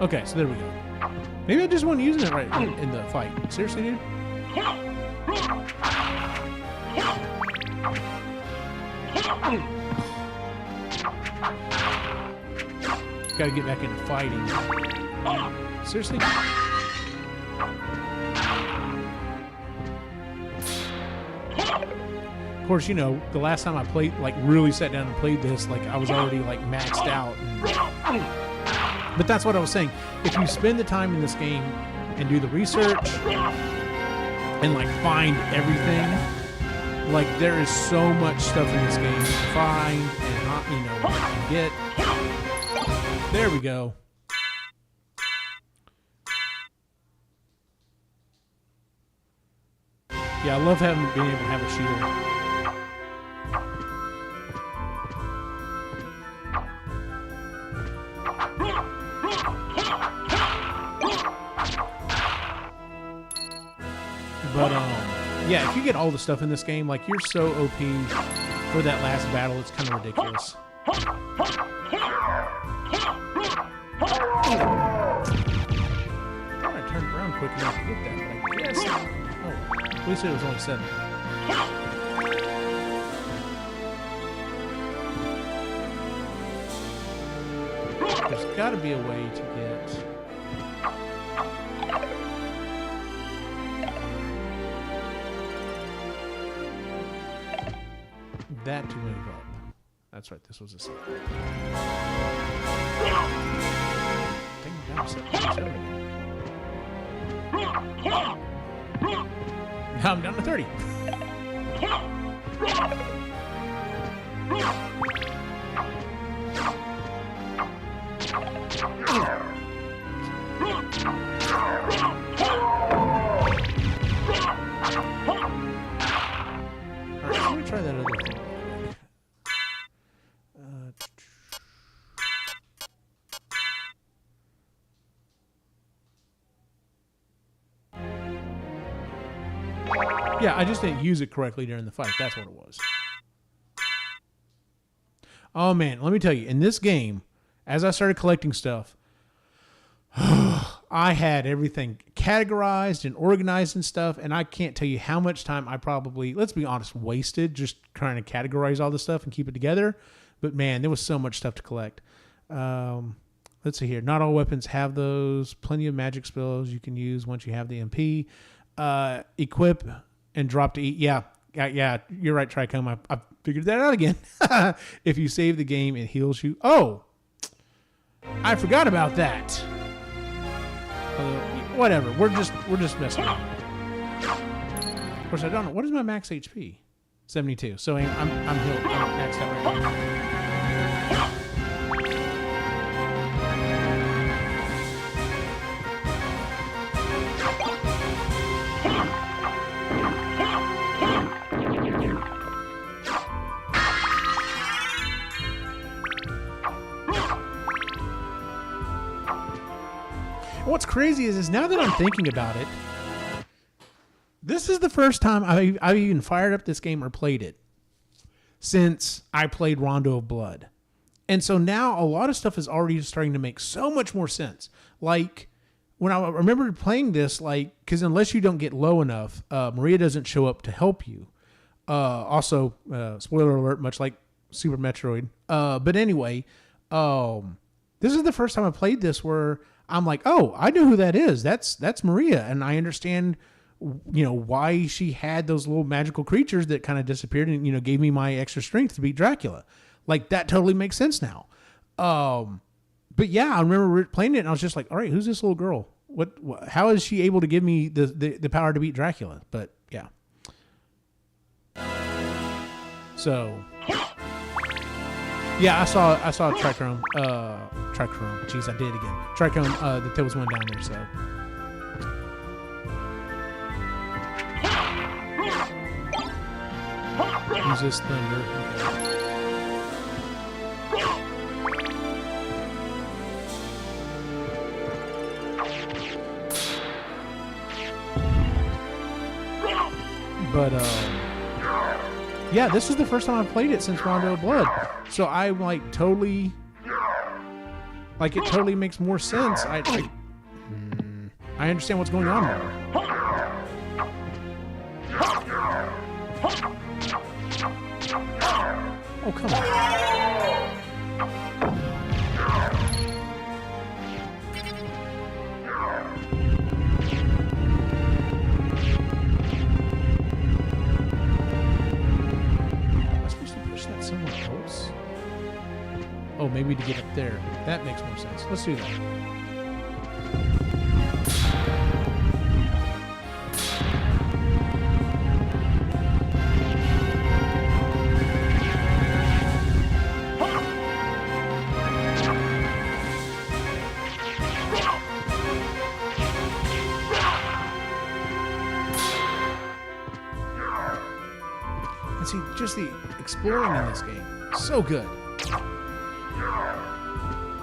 A: Okay, so there we go. Maybe I just wasn't using it right in the fight. Seriously, dude? Gotta get back into fighting. Seriously? Of course, you know, the last time I played, like, really sat down and played this, like, I was already, like, maxed out. But that's what I was saying. If you spend the time in this game and do the research and, like, find everything, like, there is so much stuff in this game to find and, you know, and get. There we go. Yeah, I love being able to have a shield. But yeah, if you get all the stuff in this game, like, you're so OP for that last battle, it's kind of ridiculous. I turned around quick enough to get that, but I guess. Oh, at least it was only 7. There's got to be a way to get. That to move up. That's right, this was a 7. Dang, down 7 again. Now I'm down to 30. Alright, let me try that other thing. Yeah, I just didn't use it correctly during the fight. That's what it was. Oh, man. Let me tell you. In this game, as I started collecting stuff, I had everything categorized and organized and stuff, and I can't tell you how much time I probably, let's be honest, wasted just trying to categorize all this stuff and keep it together. But, man, there was so much stuff to collect. Let's see here. Not all weapons have those. Plenty of magic spells you can use once you have the MP. Equip and drop to eat. Yeah, you're right, Trichome. I figured that out again. If you save the game, it heals you. Oh, I forgot about that. Whatever. We're just messing around. Of course, I don't know. What is my max HP? 72. So I'm healed. I'm maxed out right now. What's crazy is now that I'm thinking about it, this is the first time I've even fired up this game or played it since I played Rondo of Blood. And so now a lot of stuff is already starting to make so much more sense. Like, when I remember playing this, like, because unless you don't get low enough, Maria doesn't show up to help you. Also, spoiler alert, much like Super Metroid. But anyway, this is the first time I played this where I'm like, oh, I know who that is. That's Maria. And I understand, you know, why she had those little magical creatures that kind of disappeared and, you know, gave me my extra strength to beat Dracula. Like, that totally makes sense now. But yeah, I remember playing it and I was just like, all right, who's this little girl? How is she able to give me the power to beat Dracula? But yeah. So yeah, I saw Trichome. Jeez, I did it again. Trichome, that there was one down there, so. Use this thunder. Okay. But, yeah, this is the first time I've played it since Rondo of Blood. So I'm like totally, like it totally makes more sense. I understand what's going on there. Oh, come on. Am I supposed to push that somewhere else? Oh, maybe to get up there. That makes more sense. Let's do that. And see, just the exploring in this game, so good.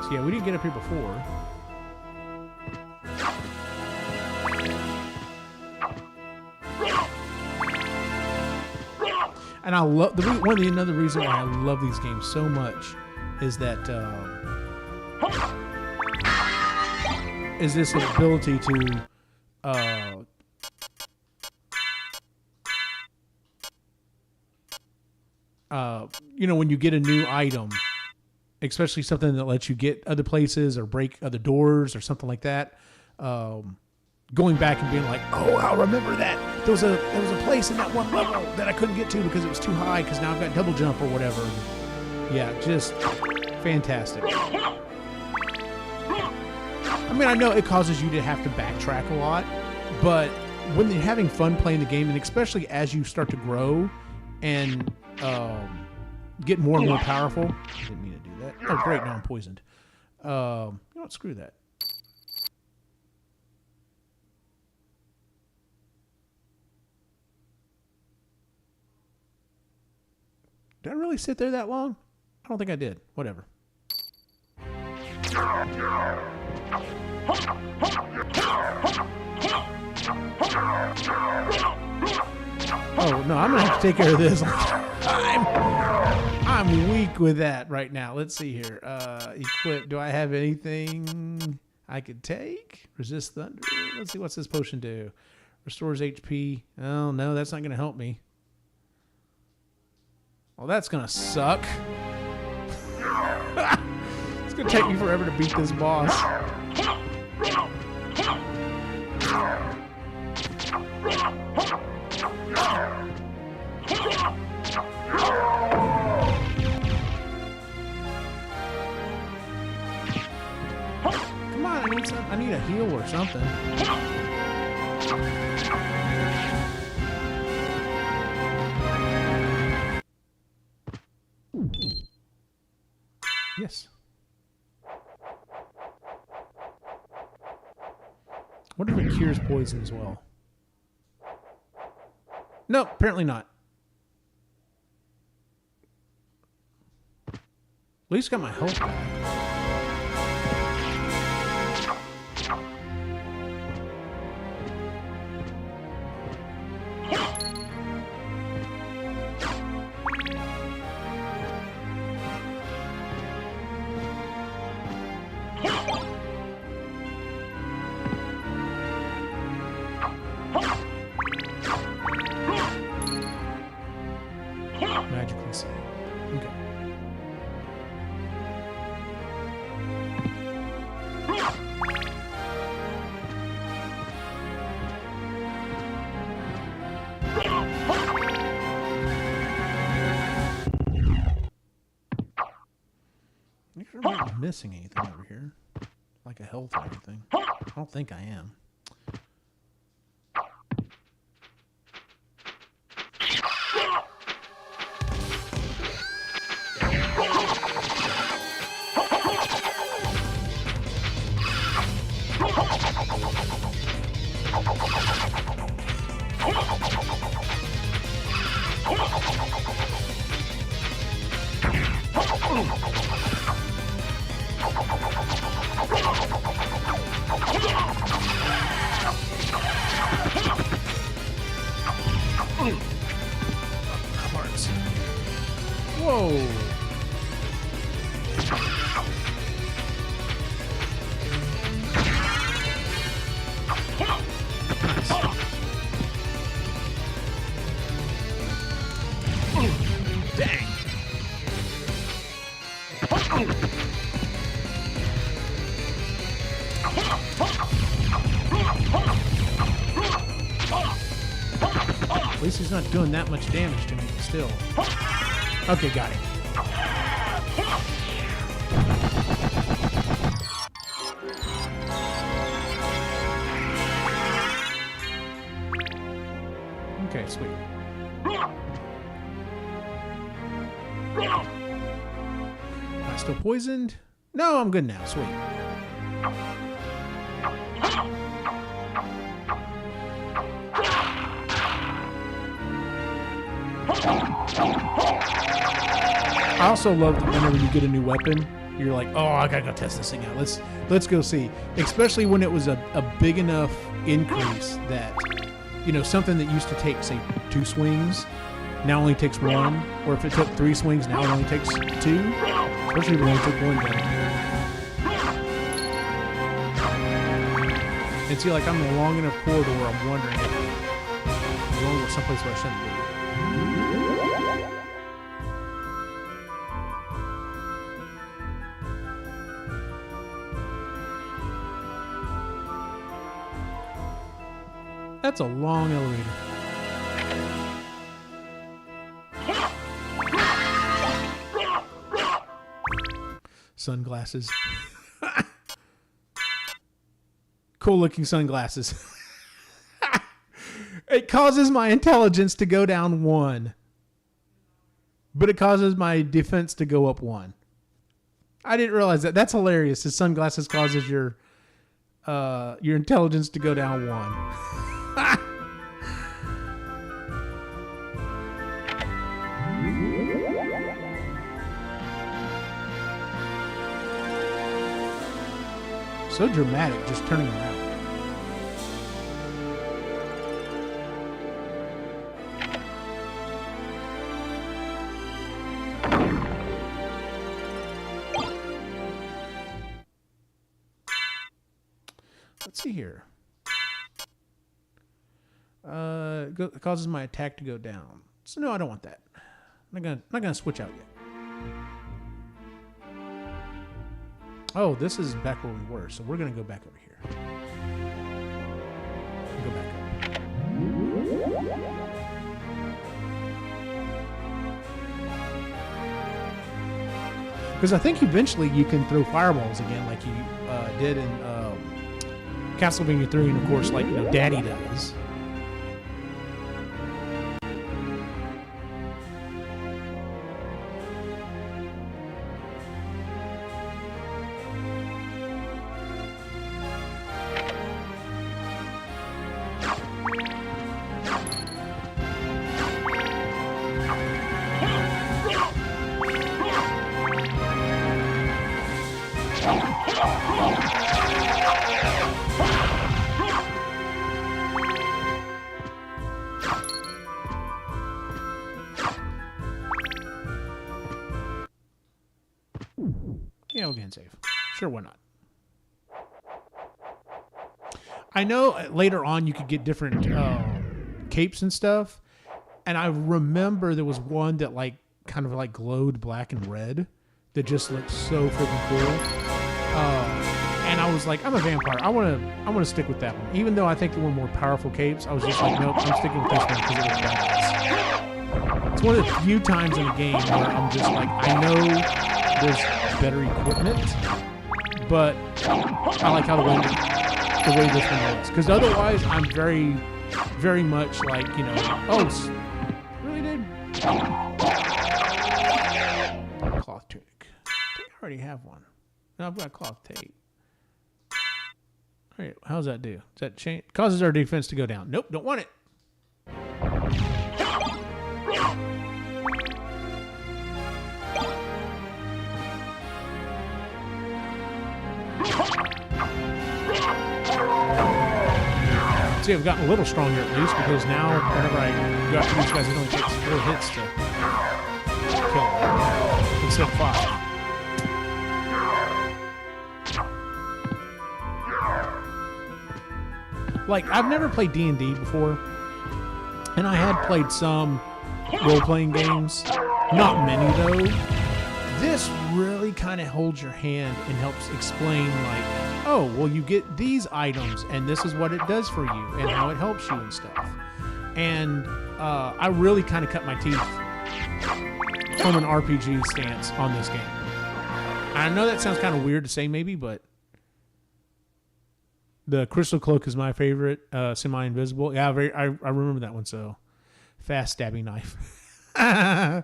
A: So yeah, we didn't get up here before. And I love another reason why I love these games so much is that is this ability to you know, when you get a new item, especially something that lets you get other places or break other doors or something like that, going back and being like, oh, I'll remember that. There was a place in that one level that I couldn't get to because it was too high because now I've got double jump or whatever. Yeah, just fantastic. I mean, I know it causes you to have to backtrack a lot, but when you're having fun playing the game, and especially as you start to grow and get more and more powerful. Didn't mean to do that. Oh, great, now I'm poisoned. You know what? Screw that. Did I really sit there that long? I don't think I did. Whatever. Oh, no, I'm going to have to take care of this. I'm weak with that right now. Let's see here. Equip. Do I have anything I could take? Resist thunder. Let's see. What's this potion do? Restores HP. Oh, no, that's not going to help me. Well, that's going to suck. It's going to take me forever to beat this boss. Come on, I need a heal or something. Yes. What if it cures poison as well? No, apparently not. At least got my health back. Magically save. Okay. Make sure I'm not missing anything over here. Like a health or anything. I don't think I am. Hearts. Whoa. Dang. At least he's not doing that much damage to me, but still. Okay, got it. Okay, sweet. Am I still poisoned? No, I'm good now. Sweet. I also love that whenever you get a new weapon, you're like, oh, I gotta go test this thing out. Let's go see. Especially when it was a big enough increase that, you know, something that used to take, say, 2 swings now only takes 1, or if it took 3 swings, now it only takes 2. Especially if it only took 1 down. And see, like, I'm in a long enough corridor where I'm wondering if I'm going someplace where I shouldn't be. That's a long elevator. Sunglasses. Cool looking sunglasses. It causes my intelligence to go down 1. But it causes my defense to go up 1. I didn't realize that. That's hilarious. The sunglasses causes your intelligence to go down 1. So dramatic, just turning around. Let's see here. It causes my attack to go down. So no, I don't want that. I'm not gonna switch out yet. Oh, this is back where we were, so we're gonna go back over here. Go back up. Because I think eventually you can throw fireballs again, like you did in Castlevania 3, and of course, like, you know, Daddy does. Yeah, we'll get in safe. Sure, why not? I know later on you could get different capes and stuff, and I remember there was one that like kind of like glowed black and red that just looked so freaking cool. And I was like, I'm a vampire. I want to stick with that one, even though I think there were more powerful capes. I was just like, nope, I'm sticking with this one because it was badass. It's one of the few times in a game where I'm just like, I know there's better equipment, but I like how the way this one looks. Because otherwise, I'm very, very much like, you know, oh, really, dude? Cloth tunic. I think I already have one. No, I've got cloth tape. All right, how's that do? Does that change? Causes our defense to go down. Nope, don't want it. See, I've gotten a little stronger at least, because now whenever I go after these guys, it only takes 4 hits to kill them instead of 5. Like, I've never played D&D before, and I had played some role-playing games. Not many, though. This really kind of holds your hand and helps explain, like, oh, well, you get these items, and this is what it does for you, and how it helps you and stuff. And I really kind of cut my teeth from an RPG stance on this game. I know that sounds kind of weird to say maybe, but the Crystal Cloak is my favorite, semi-invisible. Yeah, I remember that one, so fast stabbing knife. All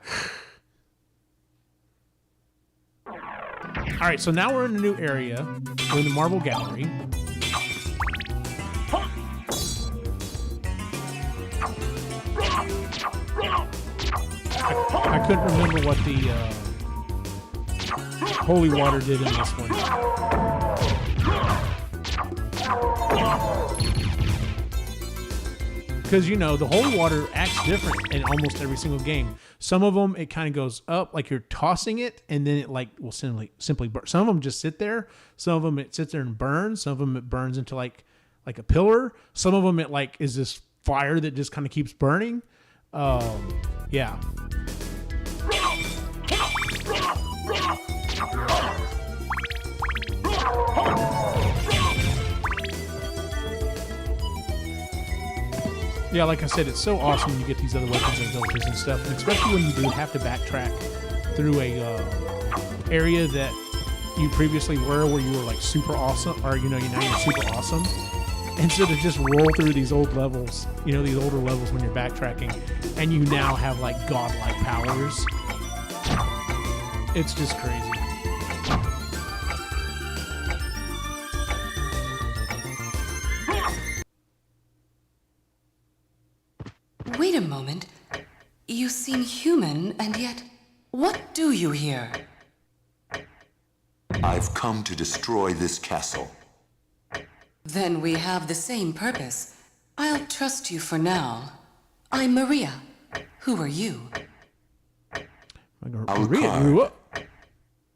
A: right, so now we're in a new area. We're in the Marble Gallery. I couldn't remember what the holy water did in this one. Because, you know, the holy water acts different in almost every single game. Some of them, it kind of goes up like you're tossing it, and then it like will simply burn. Some of them just sit there. Some of them, it sits there and burns. Some of them, it burns into like a pillar. Some of them, it like is this fire that just kind of keeps burning. Yeah. Yeah, like I said, it's so awesome when you get these other weapons and abilities and stuff, and especially when you do have to backtrack through a area that you previously were, where you were like super awesome, or you know, now you're super awesome. And so to just roll through these old levels, you know, these older levels when you're backtracking, and you now have like godlike powers. It's just crazy.
D: Wait a moment. You seem human, and yet, what do you here?
E: I've come to destroy this castle.
D: Then we have the same purpose. I'll trust you for now. I'm Maria. Who are you?
A: Maria grew up.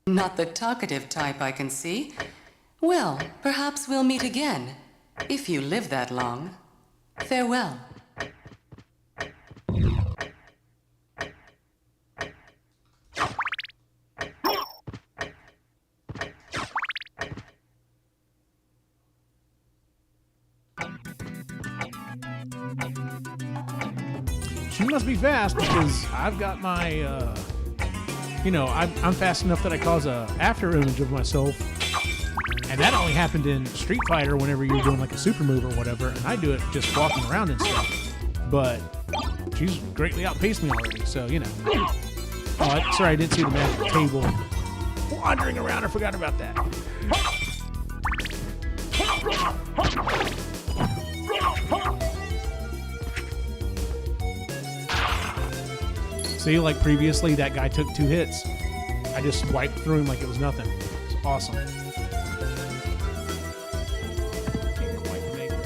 D: Not the talkative type, I can see. Well, perhaps we'll meet again, if you live that long. Farewell.
A: She must be fast because I've got my, you know, I'm fast enough that I cause a after image of myself. And that only happened in Street Fighter whenever you're doing like a super move or whatever. And I do it just walking around and stuff. But she's greatly outpaced me already, so, you know. Oh, sorry, I didn't see the magic table wandering around. I forgot about that. See, like previously, that guy took 2 hits. I just wiped through him like it was nothing. It's awesome. Can't quite make it.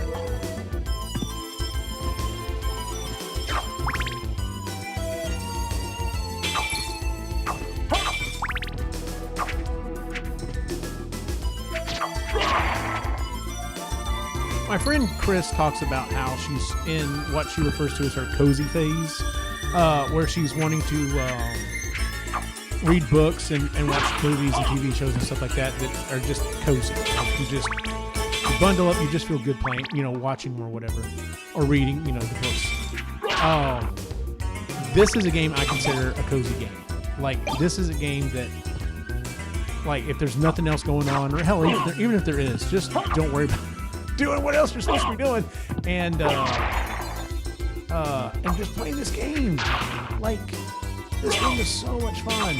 A: My friend Chris talks about how she's in what she refers to as her cozy phase. Where she's wanting to read books and watch movies and TV shows and stuff like that are just cozy. Like you bundle up, you just feel good playing, you know, watching or whatever, or reading, you know, the books. This is a game I consider a cozy game. Like, this is a game that, like, if there's nothing else going on, or hell, even if there is, just don't worry about doing what else you're supposed to be doing. And just playing this game. Like, this game is so much fun,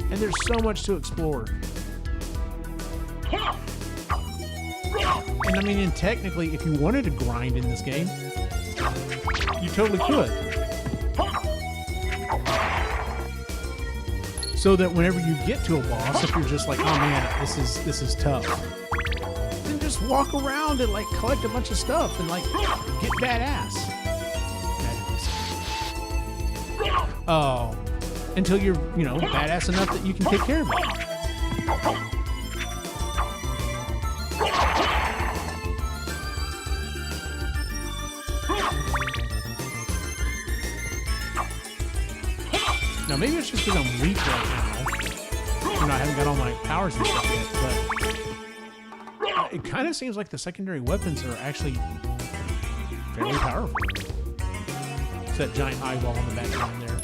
A: and there's so much to explore. And I mean, and technically, if you wanted to grind in this game, you totally could. So that whenever you get to a boss, if you're just like, oh man, this is tough, then just walk around and like collect a bunch of stuff and like get badass. Until you're, you know, badass enough that you can take care of it. Now, maybe it's just because I'm weak right now. You know, I haven't got all my powers and stuff yet, but it kind of seems like the secondary weapons are actually fairly powerful. It's that giant eyeball in the background there.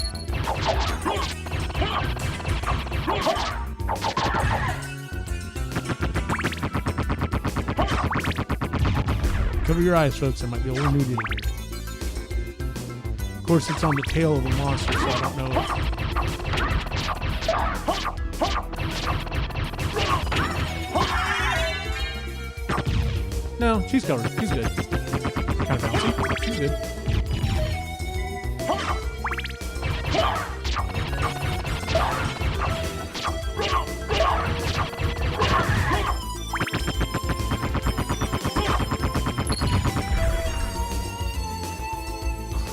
A: Cover your eyes, folks. There might be a little nudity here. Of course, it's on the tail of a monster, so I don't know. No, she's covered. She's good. Kind of bouncy. She's good.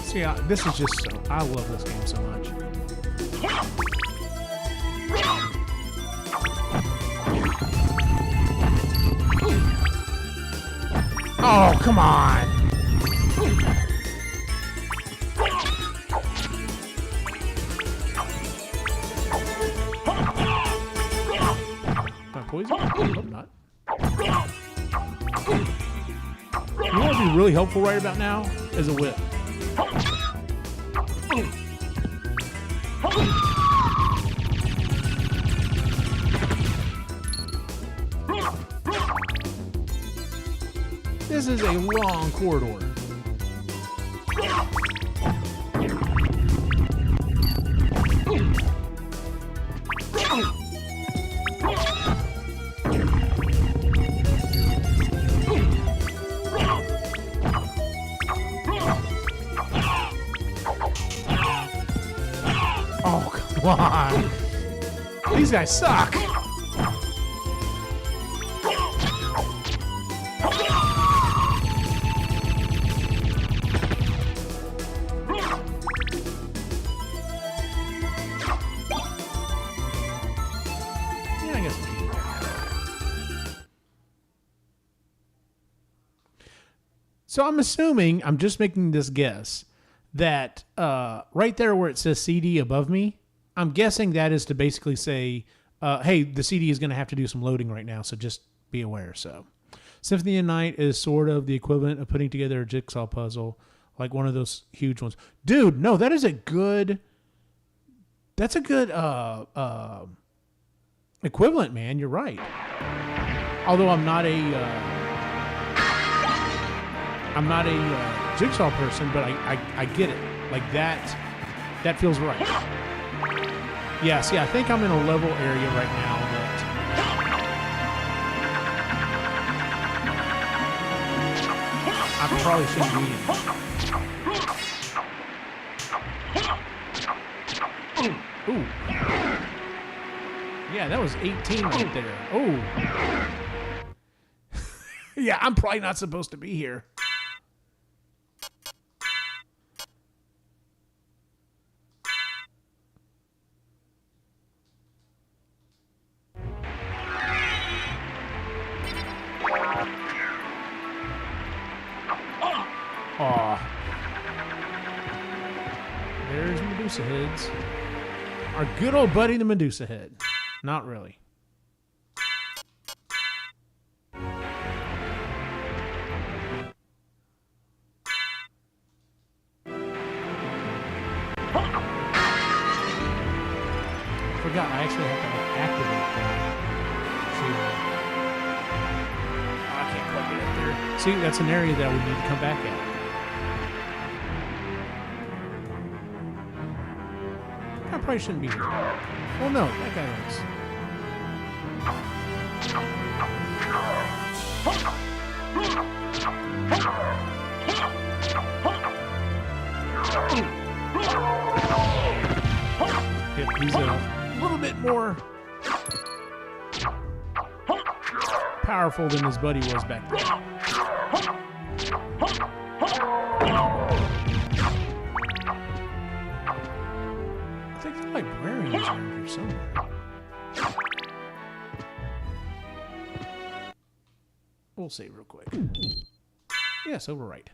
A: See, this is just so... I love this game so much. Oh, come on! Am I poisoned? I hope not. You know what would be really helpful right about now? Is a whip. This is a long corridor. Oh, come on. These guys suck. So I'm assuming, I'm just making this guess, that right there where it says CD above me, I'm guessing that is to basically say, hey, the CD is going to have to do some loading right now, so just be aware. So Symphony of the Night is sort of the equivalent of putting together a jigsaw puzzle, like one of those huge ones. Dude, no, that is a good... That's a good equivalent, man. You're right. Although I'm not a jigsaw person, but I get it. Like that feels right. Yeah, see, I think I'm in a level area right now that I probably shouldn't be in. Ooh. Yeah, that was 18 right there. Oh. Yeah, I'm probably not supposed to be here. Aw. There's Medusa heads. Our good old buddy, the Medusa head. Not really. I forgot, I actually have to activate that. I can't quite get up there. See, that's an area that I would need to come back at. I probably shouldn't be here. Well, no, that guy is. Yep, he's a little bit more powerful than his buddy was back then. I think the librarian's around here somewhere. We'll save real quick. Yes, overwrite.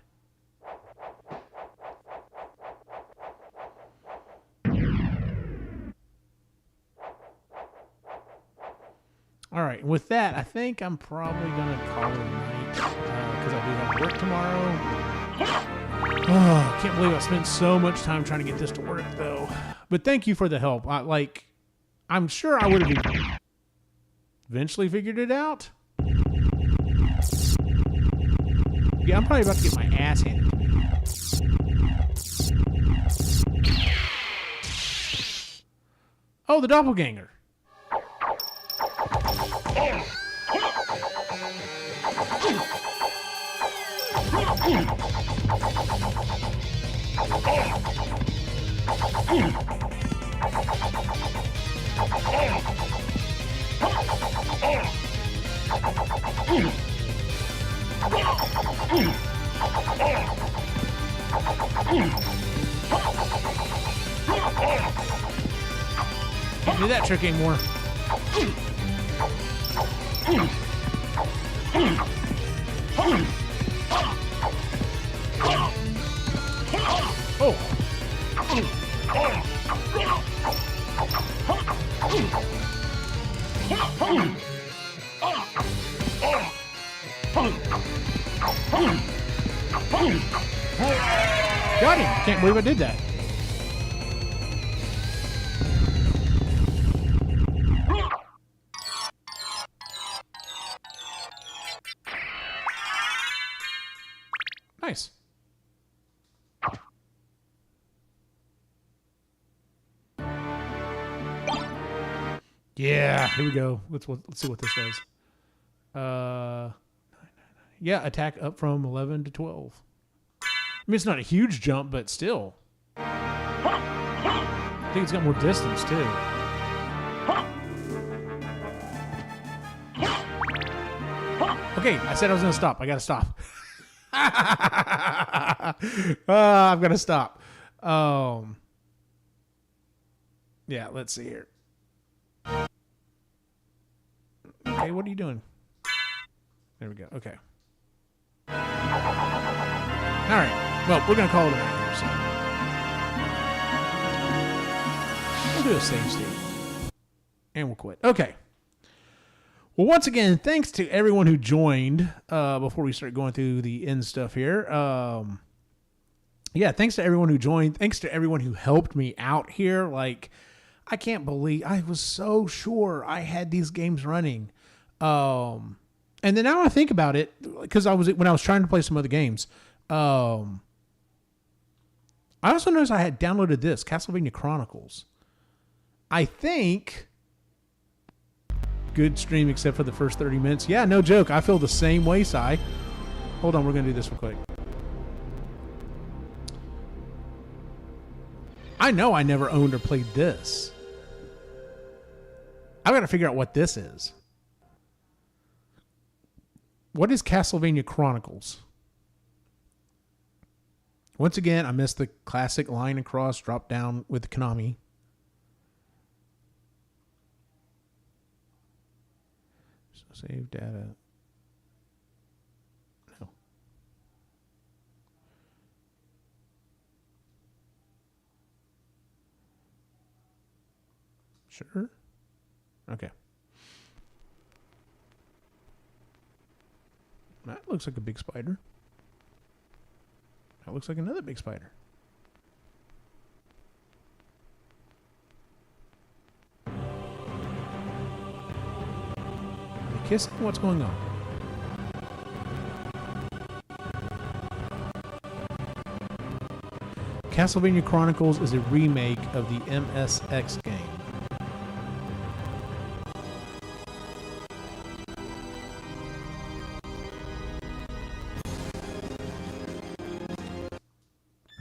A: All right, with that, I think I'm probably going to call it a night because I do have work tomorrow. Oh, I can't believe I spent so much time trying to get this to work, though. But thank you for the help. I'm sure I would have eventually figured it out. Yeah, I'm probably about to get my ass handed to me. Oh, the Doppleganger. Can't do that trick anymore. Oh. Got him. Can't believe I did that. Nice. Yeah, here we go. Let's see what this does. Yeah, attack up from 11 to 12. I mean, it's not a huge jump, but still. I think it's got more distance, too. Okay, I said I was going to stop. I got to stop. I've got to stop. Yeah, let's see here. Okay, what are you doing? There we go. Okay. All right. Well, we're going to call it a night here, so we'll do a save state. And we'll quit. Okay. Well, once again, thanks to everyone who joined before we start going through the end stuff here. Yeah, thanks to everyone who joined. Thanks to everyone who helped me out here. Like, I can't believe I was so sure I had these games running. And then now I think about it, because when I was trying to play some other games, I also noticed I had downloaded this, Castlevania Chronicles. I think... Good stream except for the first 30 minutes. Yeah, no joke. I feel the same way, Sai. Hold on, we're going to do this real quick. I know I never owned or played this. I've got to figure out what this is. What is Castlevania Chronicles? Once again, I missed the classic line across, drop down with Konami. Save data. No. Sure. Okay. That looks like a big spider. That looks like another big spider. Kissing? What's going on? Castlevania Chronicles is a remake of the MSX game.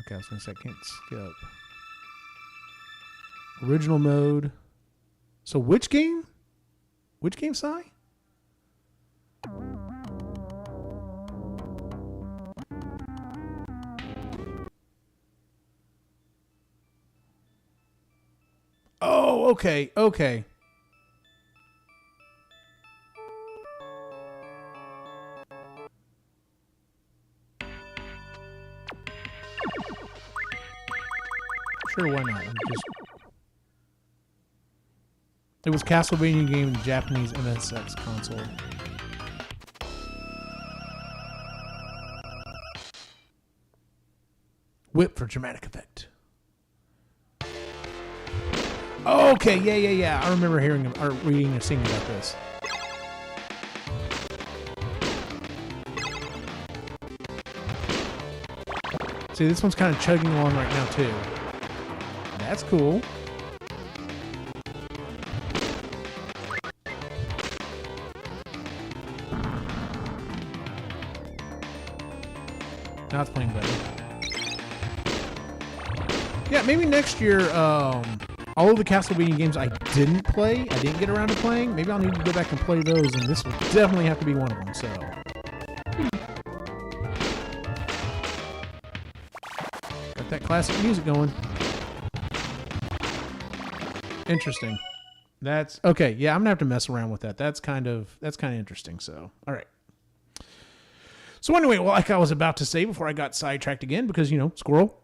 A: Okay, I was going to say I can't skip. Original mode. So which game? Which game, Si? Oh, okay, okay. Sure, why not? It was Castlevania game in the Japanese MSX console. Whip for dramatic effect. Okay, yeah. I remember hearing or reading or seeing about this. See, this one's kind of chugging along right now, too. That's cool. Now it's playing better. Yeah, maybe next year, all of the Castlevania games I didn't get around to playing, maybe I'll need to go back and play those, and this will definitely have to be one of them, so. Got that classic music going. Interesting. That's, okay, yeah, I'm gonna have to mess around with that. That's kind of interesting, so, all right. So anyway, well, like I was about to say before I got sidetracked again, because, squirrel.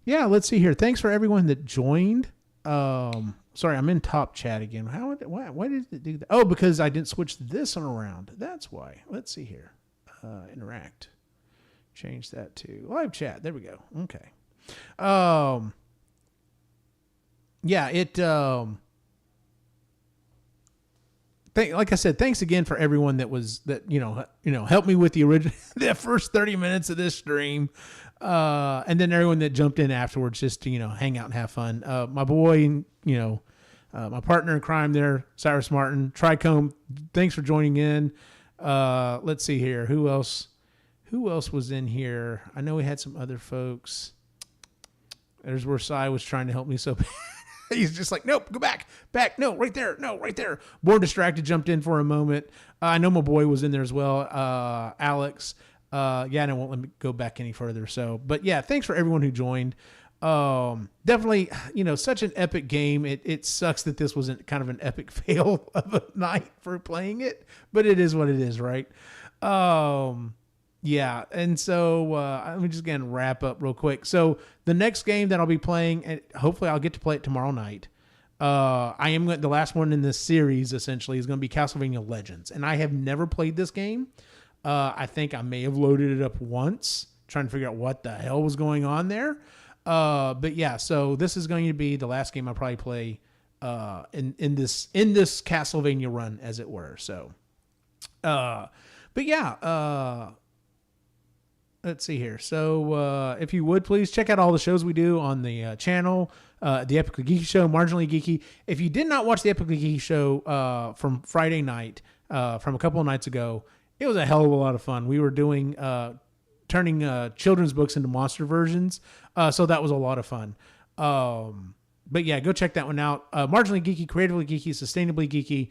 A: Yeah, let's see here. Thanks for everyone that joined. Sorry, I'm in top chat again. Why did it do that? Oh, because I didn't switch this one around. That's why. Let's see here. Interact. Change that to live chat. There we go. Okay. Yeah, it, like I said, thanks again for everyone that helped me with the original, the first 30 minutes of this stream. And then everyone that jumped in afterwards just to, hang out and have fun. My boy, my partner in crime there, Cyrus Martin, Tricombe, thanks for joining in. Let's see here. Who else was in here? I know we had some other folks. There's where Cy was trying to help me so bad. He's just like, nope, go back, no, right there, no, right there. Born Distracted jumped in for a moment. I know my boy was in there as well, Alex. Yeah, and it won't let me go back any further. So, but yeah, thanks for everyone who joined. Definitely, such an epic game. It sucks that this wasn't kind of an epic fail of a night for playing it, but it is what it is, right? Yeah, and so let me just again wrap up real quick. So the next game that I'll be playing, and hopefully I'll get to play it tomorrow night. The last one in this series essentially is going to be Castlevania Legends, and I have never played this game. I think I may have loaded it up once, trying to figure out what the hell was going on there. But yeah, so this is going to be the last game I'll probably play in this Castlevania run, as it were. So, but yeah. Let's see here. So if you would, please check out all the shows we do on the channel, the Epically Geeky Show, Marginally Geeky. If you did not watch the Epically Geeky Show from Friday night, from a couple of nights ago, it was a hell of a lot of fun. We were doing turning children's books into monster versions, so that was a lot of fun. But yeah, go check that one out. Marginally Geeky, Creatively Geeky, Sustainably Geeky.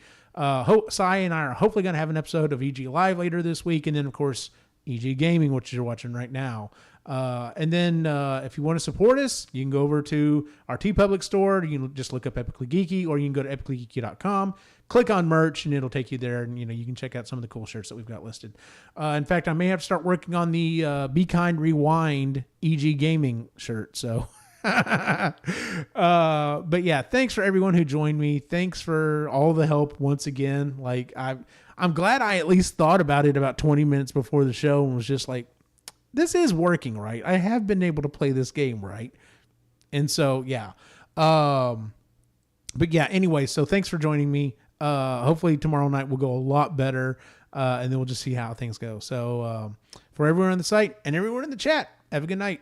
A: Cy and I are hopefully going to have an episode of EG Live later this week, and then of course EG Gaming, which you're watching right now. And then if you want to support us, you can go over to our TeePublic store. You can just look up Epically Geeky, or you can go to epicallygeeky.com, click on merch, and it'll take you there. And you can check out some of the cool shirts that we've got listed. In fact, I may have to start working on the Be Kind Rewind EG Gaming shirt. So, but yeah, thanks for everyone who joined me. Thanks for all the help once again. Like I'm glad I at least thought about it about 20 minutes before the show and was just like, this is working, right? I have been able to play this game, right? And so, yeah. But yeah, anyway, so thanks for joining me. Hopefully tomorrow night will go a lot better, and then we'll just see how things go. So for everyone on the site and everyone in the chat, have a good night.